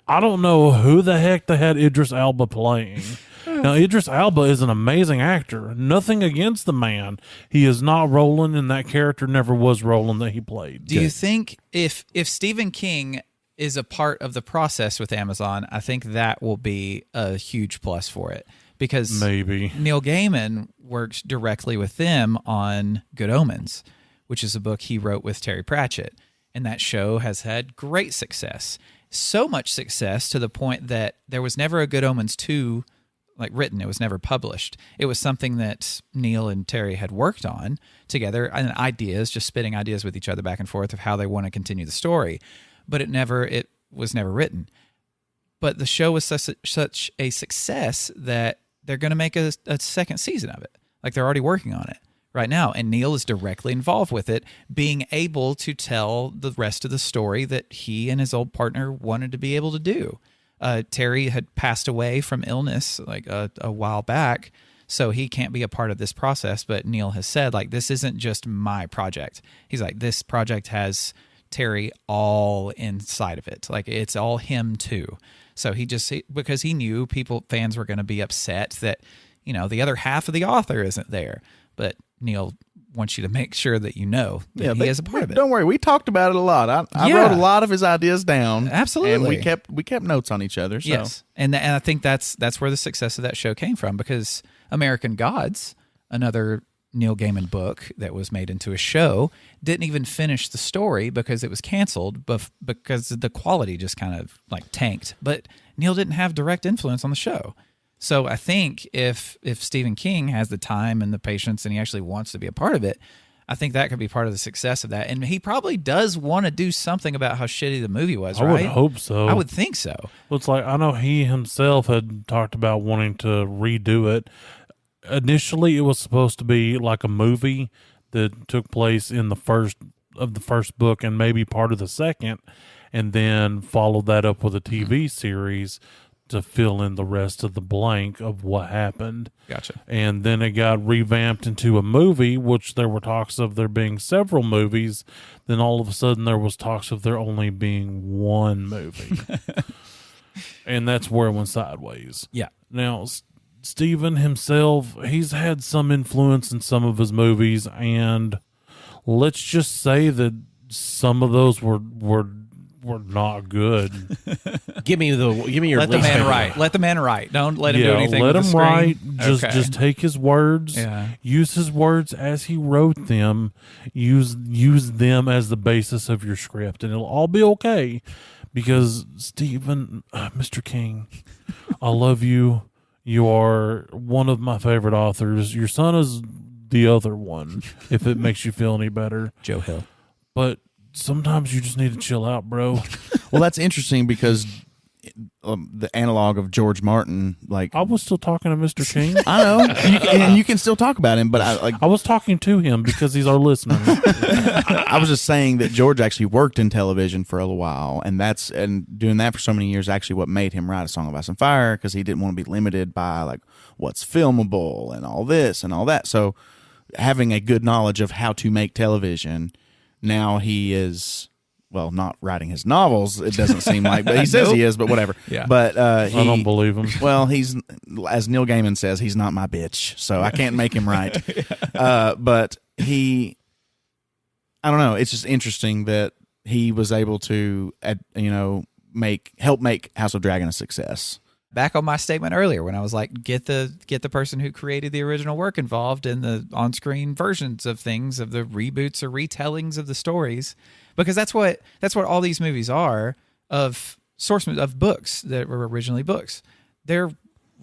I don't know who the heck they had Idris Elba playing. Now, Idris Elba is an amazing actor. Nothing against the man. He is not Roland, and that character never was Roland that he played. Do you think if Stephen King is a part of the process with Amazon, I think that will be a huge plus for it, because Maybe. Neil Gaiman worked directly with them on Good Omens, which is a book he wrote with Terry Pratchett. And that show has had great success. So much success to the point that there was never a Good Omens 2 written. It was never published. It was something that Neil and Terry had worked on together, and ideas, just spitting ideas with each other back and forth of how they want to continue the story. But it was never written. But the show was such a success that they're going to make a second season of it. Like, they're already working on it right now, and Neil is directly involved with it, being able to tell the rest of the story that he and his old partner wanted to be able to do. Terry had passed away from illness a while back, so he can't be a part of this process. But Neil has said, this isn't just my project. He's like, this project has Terry all inside of it. It's all him too. So because he knew fans were going to be upset that, the other half of the author isn't there. But Neil wants you to make sure that he is a part of it. Don't worry, we talked about it a lot. I wrote a lot of his ideas down. Absolutely, and we kept notes on each other. So. Yes, and I think that's where the success of that show came from, because American Gods, another Neil Gaiman book that was made into a show, didn't even finish the story because it was canceled, because the quality just kind of tanked. But Neil didn't have direct influence on the show. So I think if Stephen King has the time and the patience and he actually wants to be a part of it, I think that could be part of the success of that. And he probably does want to do something about how shitty the movie was, right? I would hope so. I would think so. Well, it's I know he himself had talked about wanting to redo it. Initially, it was supposed to be like a movie that took place in the first book and maybe part of the second, and then followed that up with a TV series to fill in the rest of the blank of what happened. Gotcha. And then it got revamped into a movie, which there were talks of there being several movies. Then all of a sudden there was talks of there only being one movie. And that's where it went sideways. Yeah. Now, Steven himself, he's had some influence in some of his movies, and let's just say that some of those were not good. Give me your Let the least man favorite. write. Let the man write. Don't let him do anything. Let with him the screen. write. Just take his words. Yeah. Use his words as he wrote them. Use them as the basis of your script, and it'll all be okay. Because Stephen, Mr. King, I love you. You are one of my favorite authors. Your son is the other one, if it makes you feel any better. Joe Hill. But sometimes you just need to chill out, bro. Well, that's interesting because the analog of George Martin, I was still talking to Mr. King. I know, and you can still talk about him, but I was talking to him because he's our listener. I was just saying that George actually worked in television for a little while, and doing that for so many years actually what made him write A Song of Ice and Fire, because he didn't want to be limited by what's filmable and all this and all that. So having a good knowledge of how to make television, now he is, well, not writing his novels, it doesn't seem like, but he says he is, but whatever. Yeah. But I don't believe him. Well, he's, as Neil Gaiman says, he's not my bitch, so I can't make him write. But I don't know, it's just interesting that he was able to, help make House of Dragon a success. Back on my statement earlier when I was like, get the person who created the original work involved in the on-screen versions of things, of the reboots or retellings of the stories, because that's what all these movies are, of books that were originally books. They're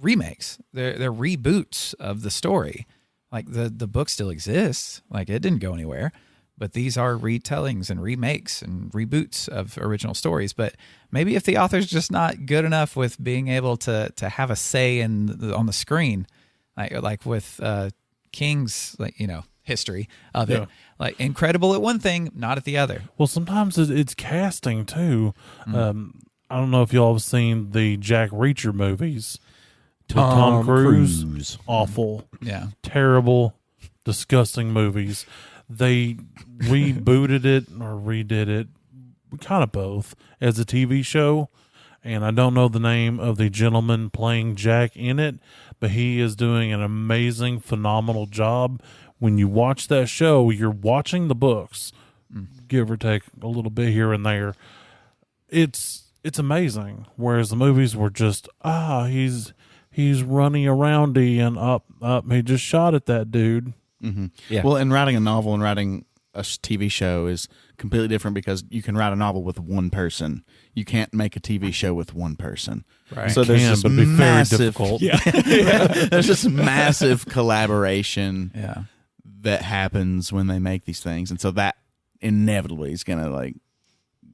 remakes. They're reboots of the story. The book still exists. It didn't go anywhere. But these are retellings and remakes and reboots of original stories. But maybe if the author's just not good enough with being able to have a say on the screen, like with King's history of it, incredible at one thing, not at the other. Well, sometimes it's casting too. I don't know if y'all have seen the Jack Reacher movies. Tom Cruise. Awful. Yeah. Terrible, disgusting movies. They rebooted it or redid it, kind of both, as a TV show. And I don't know the name of the gentleman playing Jack in it, but he is doing an amazing, phenomenal job. When you watch that show, you're watching the books, give or take a little bit here and there. it's amazing. Whereas the movies were just he's running around and up he just shot at that dude. Yeah. Well, and writing a novel and writing a TV show is completely different because you can write a novel with one person. You can't make a TV show with one person. Right. So there's just but it'd be very massive, difficult. there's just massive collaboration Yeah. that happens when they make these things, and so that inevitably is going to like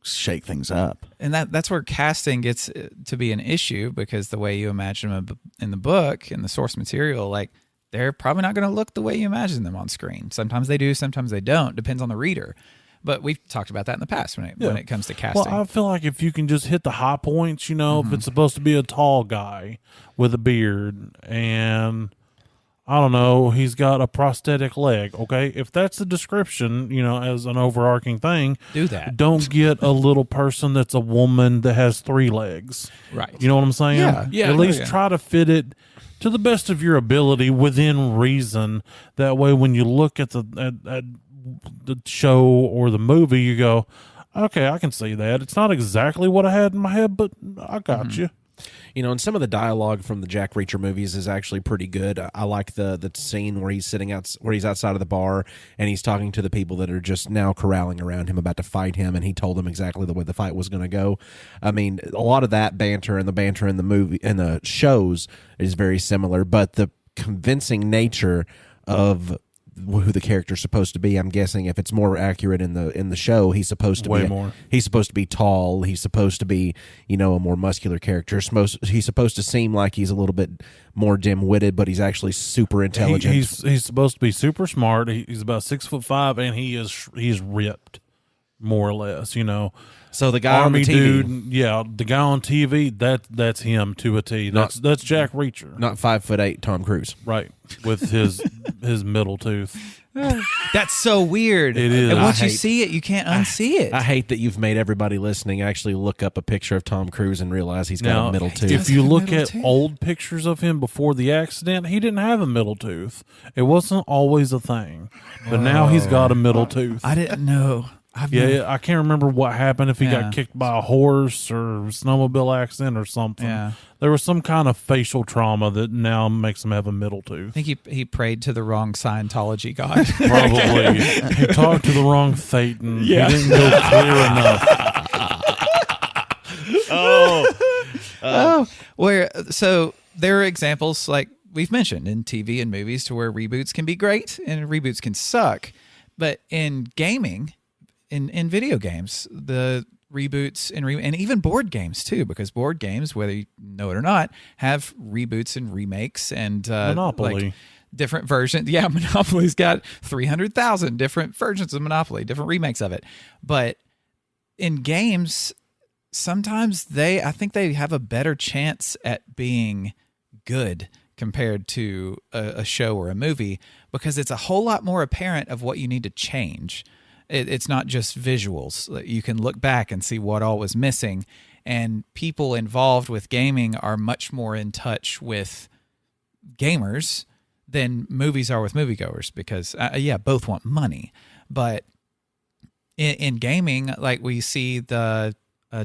shake things up. And that's where casting gets to be an issue, because the way you imagine them in the book, in the source material, like they're probably not going to look the way you imagine them on screen. Sometimes they do, sometimes they don't. Depends on the reader. But we've talked about that in the past when it comes to casting. Well, I feel like if you can just hit the high points, if it's supposed to be a tall guy with a beard and I don't know, he's got a prosthetic leg, okay? If that's the description, as an overarching thing, Do that. Don't get a little person that's a woman that has 3 legs. Right. You know what I'm saying? Yeah. At least try to fit it to the best of your ability within reason. That way when you look at the show or the movie, you go, okay, I can see that. It's not exactly what I had in my head, but I got you. And some of the dialogue from the Jack Reacher movies is actually pretty good. I like the scene where he's where he's outside of the bar and he's talking to the people that are just now corralling around him about to fight him, and he told them exactly the way the fight was going to go. I mean, a lot of that banter and the banter in the movie and the shows is very similar, but the convincing nature of who the character's supposed to be, I'm guessing if it's more accurate in the show, he's supposed to Way be more. He's supposed to be tall. He's supposed to be, a more muscular character. He's supposed to seem like he's a little bit more dim-witted, but he's actually super intelligent. He's supposed to be super smart. He's about 6'5", and he's ripped, more or less. So the guy Army on the TV, dude, the guy on TV, that's him to a T. That's Jack Reacher, not 5'8", Tom Cruise. right? With his middle tooth. That's so weird. It is. And once I you hate- see it, you can't unsee it. I hate that you've made everybody listening actually look up a picture of Tom Cruise and realize he's got Now, a middle tooth. if you look middle at tooth. old pictures of him before the accident, he didn't have a middle tooth. It wasn't always a thing, but now he's got a middle tooth. I didn't know. Yeah, I can't remember what happened, if he Yeah. got kicked by a horse or snowmobile accident or something. Yeah. There was some kind of facial trauma that now makes him have a middle I tooth. think he prayed to the wrong Scientology god. Probably. He talked to the wrong Thetan. Yeah. He didn't go clear enough. So there are examples like we've mentioned in TV and movies to where reboots can be great and reboots can suck. But in gaming, in video games, the reboots and even board games too, because board games, whether you know it or not, have reboots and remakes and Monopoly. like different versions. Yeah, Monopoly's got 300,000 different versions of Monopoly, different remakes of it. But in games, sometimes I think they have a better chance at being good compared to a show or a movie, because it's a whole lot more apparent of what you need to change. It's not just visuals. You can look back and see what all was missing, and people involved with gaming are much more in touch with gamers than movies are with moviegoers, because both want money. But in gaming, like we see the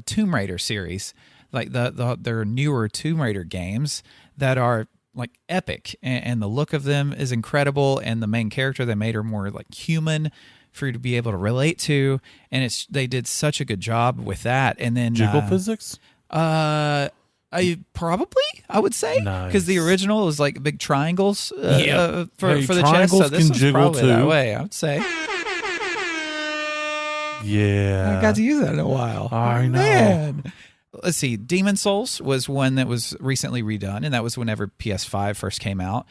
Tomb Raider series, like their newer Tomb Raider games that are like epic, and the look of them is incredible, and the main character they made are more like human for you to be able to relate to, and they did such a good job with that. And then Jiggle physics? I would say, because the original was like big triangles for Hey, the chest. triangles So this can one's jiggle probably that too. way, I would say. Yeah. I got to use that in a while. I know. Man. Let's see. Demon Souls was one that was recently redone, and that was whenever PS5 first came out.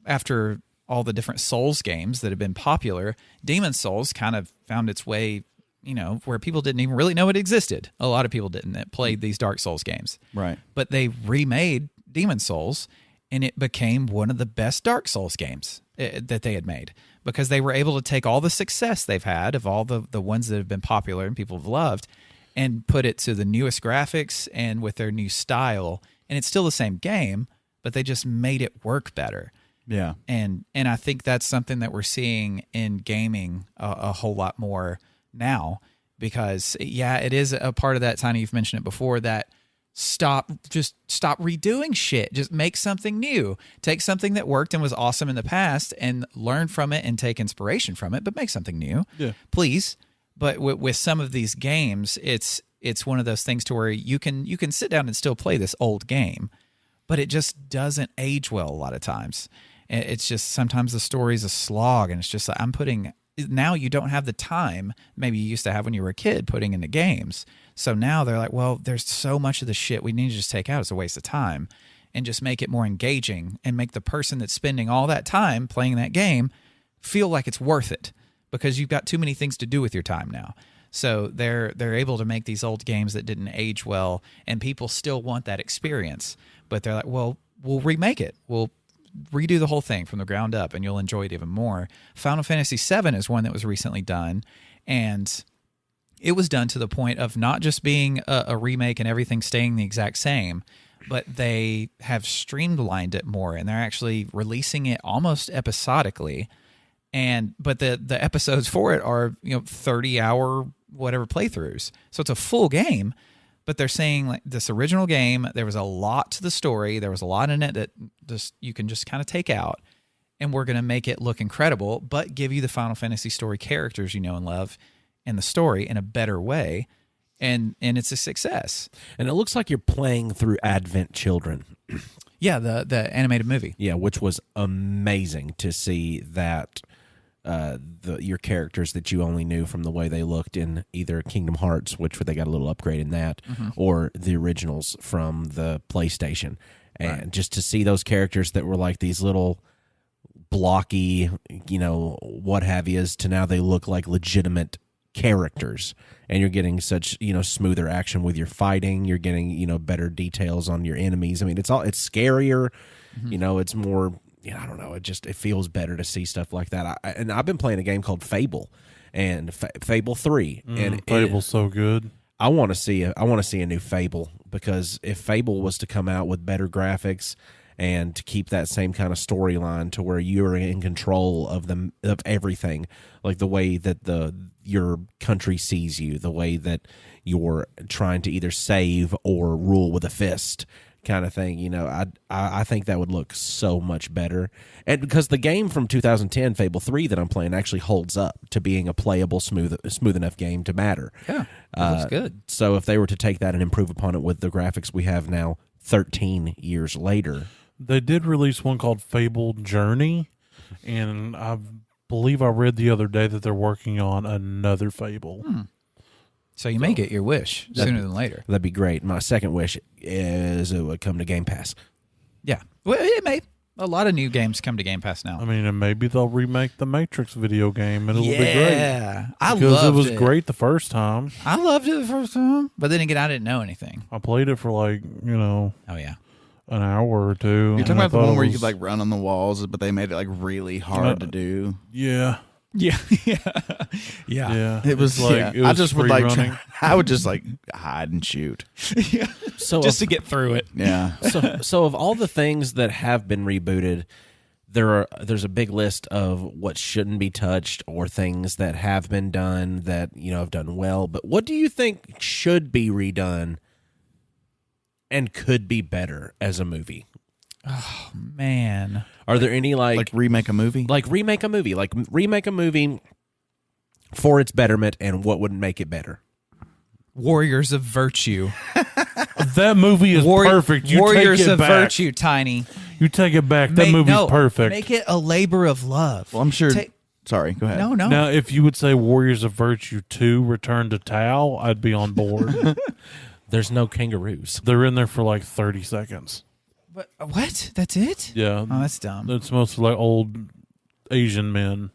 After all the different Souls games that have been popular, Demon Souls kind of found its way, where people didn't even really know it existed. A lot of people didn't that played these Dark Souls games. Right. But they remade Demon Souls, and it became one of the best Dark Souls games that they had made, because they were able to take all the success they've had of all the ones that have been popular and people have loved, and put it to the newest graphics and with their new style. And it's still the same game, but they just made it work better. Yeah. And I think that's something that we're seeing in gaming a whole lot more now, because yeah, it is a part of that. Tiny, you've mentioned it before, that stop redoing shit. Just make something new. Take something that worked and was awesome in the past and learn from it and take inspiration from it, but make something new. Yeah. Please. But with some of these games, it's one of those things to where you can sit down and still play this old game, but it just doesn't age well a lot of times. It's just sometimes the story's a slog, and it's just like now you don't have the time maybe you used to have when you were a kid putting into games. So now they're like, well, there's so much of the shit we need to just take out. It's a waste of time, and just make it more engaging and make the person that's spending all that time playing that game feel like it's worth it, because you've got too many things to do with your time now. So they're able to make these old games that didn't age well, and people still want that experience. But they're like, well, we'll remake it. We'll redo the whole thing from the ground up, and you'll enjoy it even more. Final Fantasy VII is one that was recently done, and it was done to the point of not just being a remake and everything staying the exact same, but they have streamlined it more, and they're actually releasing it almost episodically. But the episodes for it are 30-hour whatever playthroughs, so it's a full game. But they're saying, like, this original game, there was a lot to the story, there was a lot in it that just you can just kind of take out, and we're going to make it look incredible, but give you the Final Fantasy story characters you know and love, and the story in a better way, and it's a success. And it looks like you're playing through Advent Children. Yeah, the animated movie. Yeah, which was amazing to see that your characters that you only knew from the way they looked in either Kingdom Hearts, which they got a little upgrade in that, or the originals from the PlayStation. And just to see those characters that were like these little blocky, what have yous, to now they look like legitimate characters, and you're getting such smoother action with your fighting. You're getting better details on your enemies. I mean, it's scarier. It's more. I don't know. It feels better to see stuff like that. And I've been playing a game called Fable, and Fable 3, and Fable's so good. I want to see a new Fable, because if Fable was to come out with better graphics and to keep that same kind of storyline to where you're in control of everything, like the way that your country sees you, the way that you're trying to either save or rule with a fist, kind of thing, I think that would look so much better. And because the game from 2010, Fable 3, that I'm playing actually holds up to being a playable, smooth enough game to matter. Yeah, it looks good. So if they were to take that and improve upon it with the graphics we have now 13 years later. They did release one called Fable Journey, and I believe I read the other day that they're working on another Fable. So you may get your wish sooner than later. That'd be great. My second wish is it would come to Game Pass. Yeah. Well, it may. A lot of new games come to Game Pass now. I mean, and maybe they'll remake the Matrix video game, and it'll be great. Yeah, I because loved it was it. great the first time. I loved it the first time, but then again, I didn't know anything. I played it for Oh yeah. an hour or two. You're talking and I about the thought one it where you was- could run on the walls, but they made it really hard to do. Yeah. Yeah. Yeah. It was like it I was just would free like running. I would just hide and shoot. So Just to get through it. Yeah. so of all the things that have been rebooted, there's a big list of what shouldn't be touched, or things that have been done that have done well. But what do you think should be redone and could be better as a movie? Man. Are there any Like remake a movie? remake a movie for its betterment, and what would make it better? Warriors of Virtue. That movie is perfect. You Warriors take it of back. Virtue, Tiny. You take it back. That movie's perfect. Make it a labor of love. Well, I'm sure. Ta- Sorry, go ahead. no. Now, if you would say Warriors of Virtue 2 Return to Tao, I'd be on board. There's no kangaroos. They're in there for like 30 seconds. But what? That's it? Yeah. Oh, that's dumb. It's mostly like old Asian men.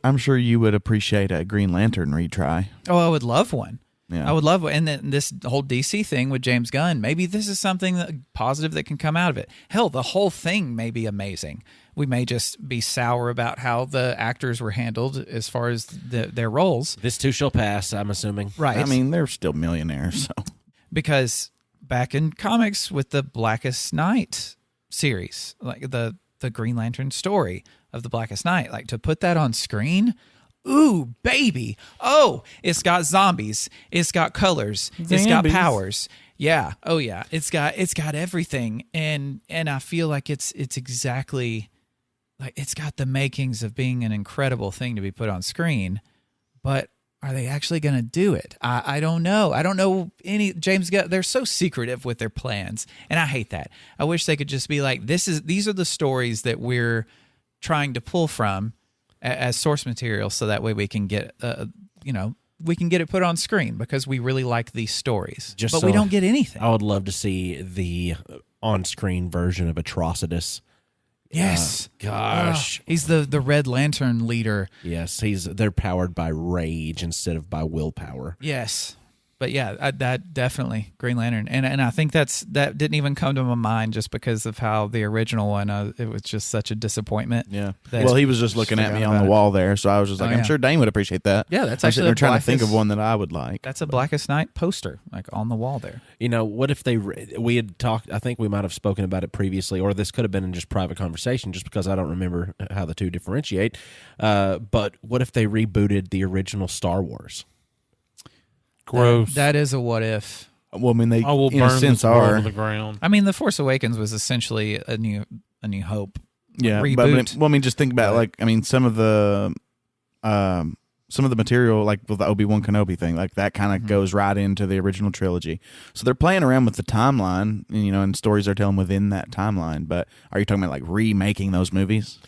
I'm sure you would appreciate a Green Lantern retry. Oh, I would love one. Yeah. I would love one. And then this whole DC thing with James Gunn, maybe this is something positive that can come out of it. Hell, the whole thing may be amazing. We may just be sour about how the actors were handled as far as their roles. This too shall pass, I'm assuming. Right. I mean, they're still millionaires, so. Because back in comics with the Blackest Night series, like the Green Lantern story of the Blackest Night, like to put that on screen, ooh, baby. Oh, it's got zombies. It's got colors. It's got Zambies. powers. Yeah. Oh yeah. It's got everything. And I feel like it's exactly like it's got the makings of being an incredible thing to be put on screen, but are they actually going to do it? I don't know. I don't know any James Gunn. They're so secretive with their plans, and I hate that. I wish they could just be like, these are the stories that we're trying to pull from as source material, so that way we can get we can get it put on screen because we really like these stories. But we don't get anything. I would love to see the on-screen version of Atrocitus. Yes. Gosh. He's the Red Lantern leader. Yes, they're powered by rage instead of by willpower. Yes. But yeah, that definitely Green Lantern, and I think that didn't even come to my mind just because of how the original one it was just such a disappointment. Yeah. that- Well, he was just looking at me on the wall there, so I was just like, Oh, I'm yeah. sure Dane would appreciate that. Yeah, that's I'm actually sitting there the trying to think of blackest- one that I would like. That's a Blackest Night poster, like on the wall there. You know, what if we had talked, I think we might have spoken about it previously, or this could have been in just private conversation just because I don't remember how the two differentiate. But what if they rebooted the original Star Wars? Gross. That is a what if. Well, I mean, they I will in a burn sense this world are. to the ground. I mean, The Force Awakens was essentially a new hope. Yeah, reboot. but I mean, just think about like, I mean, some of the material, like with the Obi-Wan Kenobi thing, like that kind of goes right into the original trilogy. So they're playing around with the timeline, and stories they're telling within that timeline. But are you talking about like remaking those movies?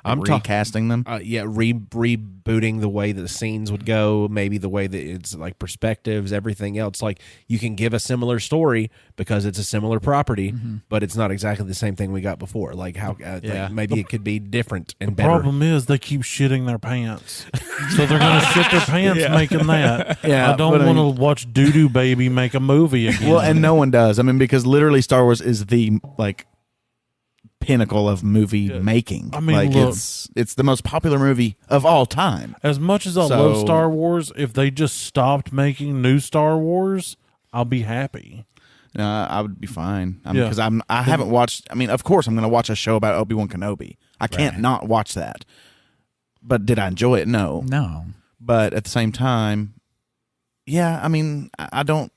I'm recasting them. Rebooting the way that the scenes would go, maybe the way that it's like perspectives, everything else. Like you can give a similar story because it's a similar property, but it's not exactly the same thing we got before. Like how like maybe it could be different and better. Problem is they keep shitting their pants, so they're gonna shit their pants making that. Yeah, I don't but I want to watch Doo Doo Baby make a movie again. Well, and no one does. I mean, because literally Star Wars is the like pinnacle of movie making. I mean, like look. it's the most popular movie of all time. As much as I So- love Star Wars, if they just stopped making new Star Wars, I'll be happy. I would be fine. Yeah. Because I haven't watched. I mean, of course, I'm going to watch a show about Obi-Wan Kenobi. I can't not watch that. But did I enjoy it? No. No. But at the same time, yeah. I mean, I don't.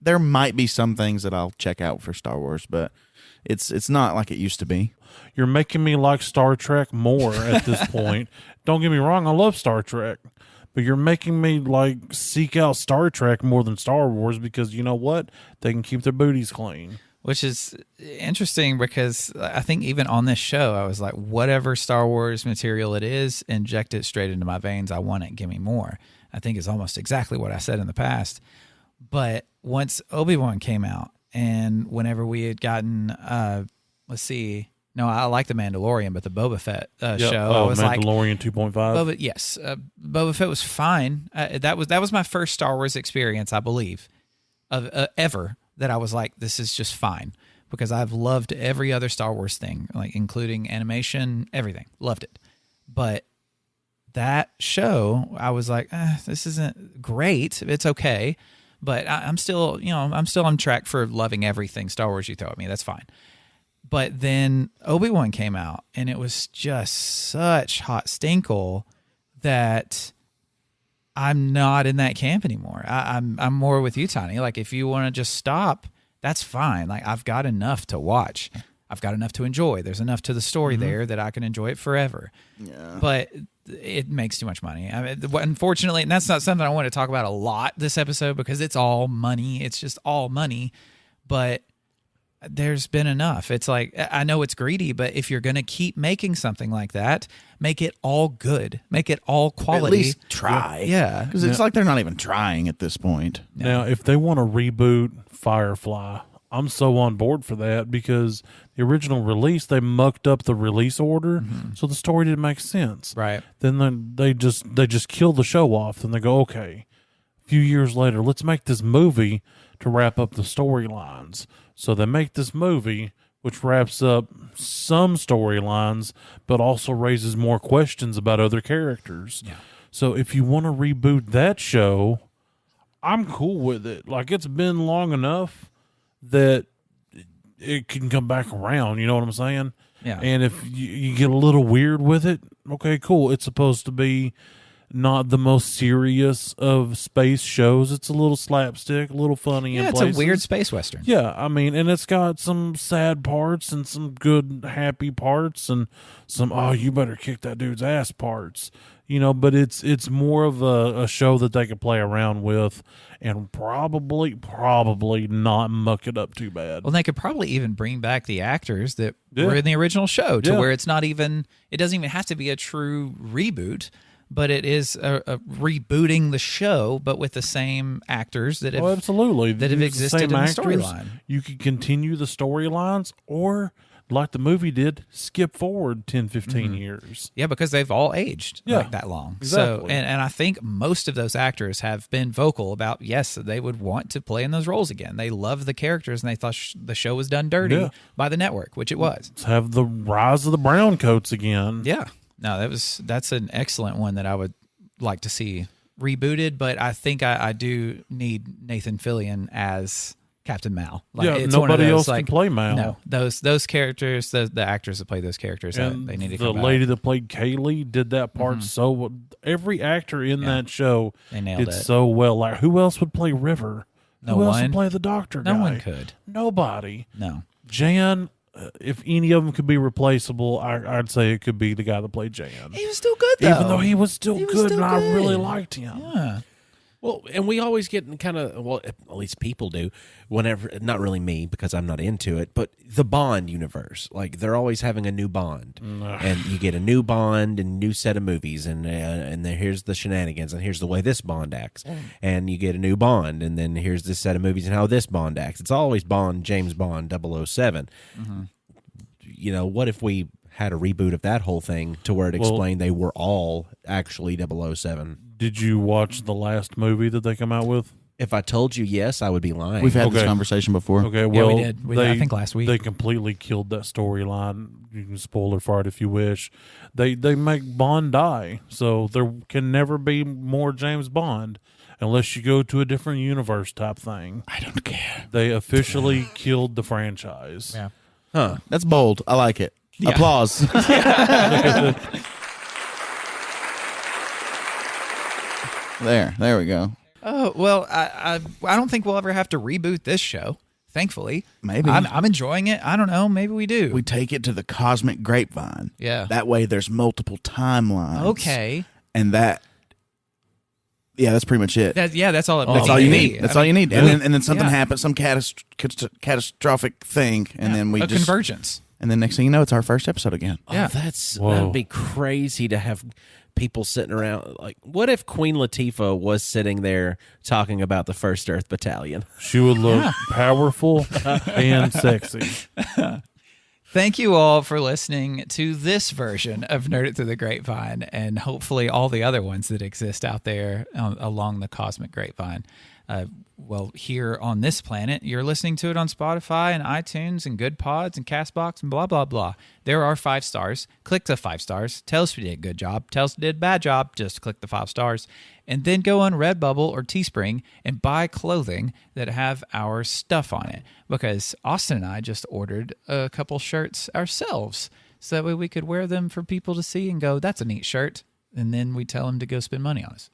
There might be some things that I'll check out for Star Wars, but it's not like it used to be. You're making me like Star Trek more at this point. Don't get me wrong, I love Star Trek, but you're making me like seek out Star Trek more than Star Wars because you know what? They can keep their booties clean. Which is interesting because I think even on this show, I was like, whatever Star Wars material it is, inject it straight into my veins. I want it. Give me more. I think is almost exactly what I said in the past. But once Obi-Wan came out, and whenever we had gotten, let's see, no, I like the Mandalorian, but the Boba Fett show, I was like, Mandalorian 2.5. Boba Fett was fine. That was my first Star Wars experience, I believe, of ever. That I was like, this is just fine because I've loved every other Star Wars thing, like including animation, everything, loved it. But that show, I was like, this isn't great. It's okay. But I'm still, I'm still on track for loving everything Star Wars you throw at me. That's fine. But then Obi-Wan came out, and it was just such hot stinkle that I'm not in that camp anymore. I'm more with you, Tiny. Like, if you want to just stop, that's fine. Like, I've got enough to watch. I've got enough to enjoy. There's enough to the story there that I can enjoy it forever. Yeah. But it makes too much money. I mean, unfortunately, and that's not something I want to talk about a lot this episode because it's all money. It's just all money. But there's been enough. It's like, I know it's greedy, but if you're going to keep making something like that, make it all good. Make it all quality. At least try. Yeah. Because it's like they're not even trying at this point. Now, if they want to reboot Firefly, I'm so on board for that because the original release, they mucked up the release order, so the story didn't make sense. Right. Then they just kill the show off. Then they go, okay, a few years later, let's make this movie to wrap up the storylines. So they make this movie, which wraps up some storylines, but also raises more questions about other characters. Yeah. So if you want to reboot that show, I'm cool with it. Like, it's been long enough that it can come back around. You know what I'm saying? Yeah. And if you get a little weird with it, okay, cool. It's supposed to be not the most serious of space shows. It's a little slapstick, a little funny in Yeah, it's places. a weird space western. Yeah, I mean, and it's got some sad parts and some good, happy parts and some, oh, you better kick that dude's ass parts. But it's more of a show that they could play around with and probably not muck it up too bad. Well, they could probably even bring back the actors that Yeah. were in the original show to Yeah. where it doesn't even have to be a true reboot, but it is a rebooting the show, but with the same actors that have, Oh, absolutely. that have Use the existed same in the actors. storyline. You could continue the storylines or, like the movie did, skip forward 10, 15 years. Yeah, because they've all aged Yeah, like that long. exactly. So, and I think most of those actors have been vocal about, yes, they would want to play in those roles again. They love the characters, and they thought the show was done dirty Yeah. by the network, which it was. Let's have the rise of the brown coats again. Yeah. No, that's an excellent one that I would like to see rebooted, but I think I do need Nathan Fillion as Captain Mal. Yeah, it's one of nobody those, else can play Mal. No, those characters, the actors that play those characters, And they need to the come lady back. that played Kaylee did that part so well. Every actor in that show They nailed did it. so well. Like, who else would play River? No who else one. would play the doctor No guy? one could. Nobody. No. Jan, if any of them could be replaceable, I'd say it could be the guy that played Jan. He was still good, though. Even though he was still He was good, still and I good. really liked him. Yeah. Well, and we always get kind of, well, at least people do, whenever, not really me because I'm not into it, but the Bond universe. Like, they're always having a new Bond. And you get a new Bond and a new set of movies, and then here's the shenanigans, and here's the way this Bond acts. And you get a new Bond, and then here's this set of movies and how this Bond acts. It's always Bond, James Bond, 007. What if we had a reboot of that whole thing to where it explained they were all actually 007? Did you watch the last movie that they come out with? If I told you yes, I would be lying. We've had this Okay. conversation before. Okay, well, we did. I think last week. They completely killed that storyline. You can spoiler for it if you wish. They make Bond die, so there can never be more James Bond unless you go to a different universe type thing. I don't care. They officially killed the franchise. Yeah. Huh. That's bold. I like it. Yeah. Applause. There we go. Oh, well, I don't think we'll ever have to reboot this show, thankfully. Maybe. I'm enjoying it. I don't know. Maybe we do. We take it to the cosmic grapevine. Yeah. That way there's multiple timelines. Okay. And that's pretty much it. That's all. That's all you need. That's all you need. And then something yeah. happens, some catastrophic thing, and then we a just convergence. and then next thing you know, it's our first episode again. Yeah. That'd be crazy to have people sitting around. Like, what if Queen Latifah was sitting there talking about the First Earth Battalion? She would look powerful and sexy. Thank you all for listening to this version of Nerd It Through the Grapevine, and hopefully all the other ones that exist out there along the cosmic grapevine. Here on this planet, you're listening to it on Spotify and iTunes and Good Pods and CastBox and blah, blah, blah. There are 5 stars. Click the 5 stars. Tell us we did a good job. Tell us we did a bad job. Just click the 5 stars. And then go on Redbubble or Teespring and buy clothing that have our stuff on it. Because Austin and I just ordered a couple shirts ourselves. So that way we could wear them for people to see and go, that's a neat shirt. And then we tell them to go spend money on us.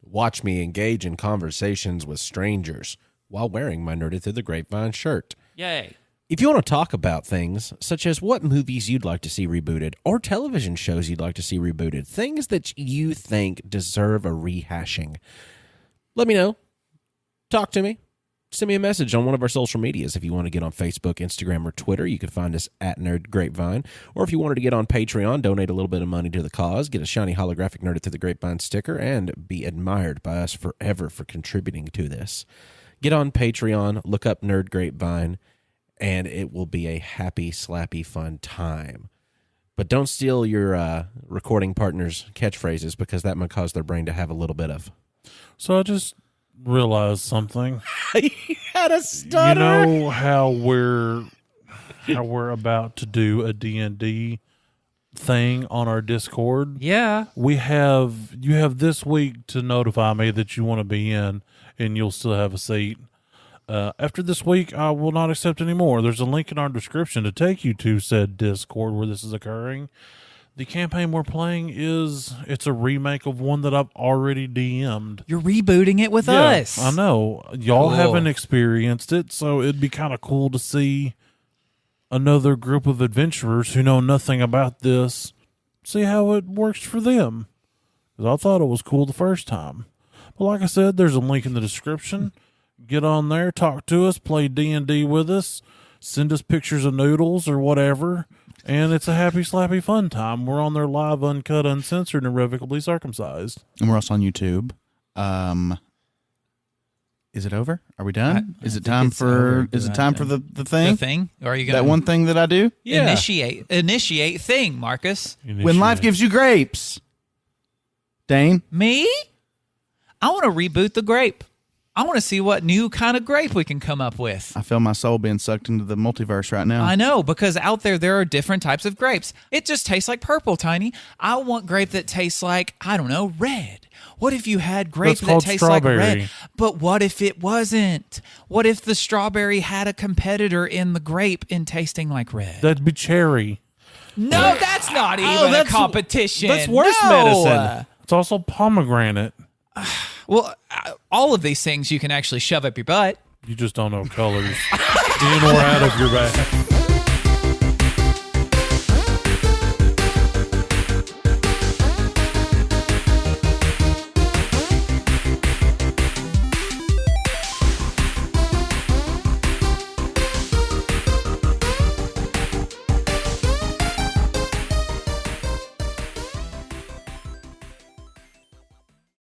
Watch me engage in conversations with strangers while wearing my Nerded Through the Grapevine shirt. Yay. If you want to talk about things such as what movies you'd like to see rebooted or television shows you'd like to see rebooted, things that you think deserve a rehashing, let me know. Talk to me. Send me a message on one of our social medias. If you want to get on Facebook, Instagram, or Twitter, you can find us at Nerd Grapevine. Or if you wanted to get on Patreon, donate a little bit of money to the cause, get a shiny holographic Nerded Through the Grapevine sticker, and be admired by us forever for contributing to this. Get on Patreon, look up Nerd Grapevine, and it will be a happy, slappy, fun time. But don't steal your recording partner's catchphrases, because that might cause their brain to have a little bit of... So I just realized something. You had a stutter. You know how we're about to do a D&D thing on our Discord? Yeah. You have this week to notify me that you want to be in, and you'll still have a seat. After this week, I will not accept any more. There's a link in our description to take you to said Discord where this is occurring. The campaign we're playing it's a remake of one that I've already DM'd. You're rebooting it with us. I know. Y'all Cool. haven't experienced it, so it'd be kind of cool to see another group of adventurers who know nothing about this, see how it works for them. Because I thought it was cool the first time. But like I said, there's a link in the description. Get on there, talk to us, play D&D with us, send us pictures of noodles or whatever, and it's a happy, slappy fun time. We're on there live, uncut, uncensored, and irrevocably circumcised. And we're also on YouTube. Is it over? Are we done? Is it time for the thing? The thing? Or are you going That one thing that I do? Yeah. initiate thing, Marcus? When life gives you grapes. Dane? Me? I want to reboot the grape. I want to see what new kind of grape we can come up with. I feel my soul being sucked into the multiverse right now. I know, because out there are different types of grapes. It just tastes like purple, Tiny. I want grape that tastes like, I don't know, red. What if you had grape That's that called tastes like strawberry. red? But what if it wasn't? What if the strawberry had a competitor in the grape in tasting like red? That'd be cherry. No, that's not even a that's- competition. that's worse No. medicine. It's also pomegranate. Well, all of these things you can actually shove up your butt. You just don't know colors in or out of your back.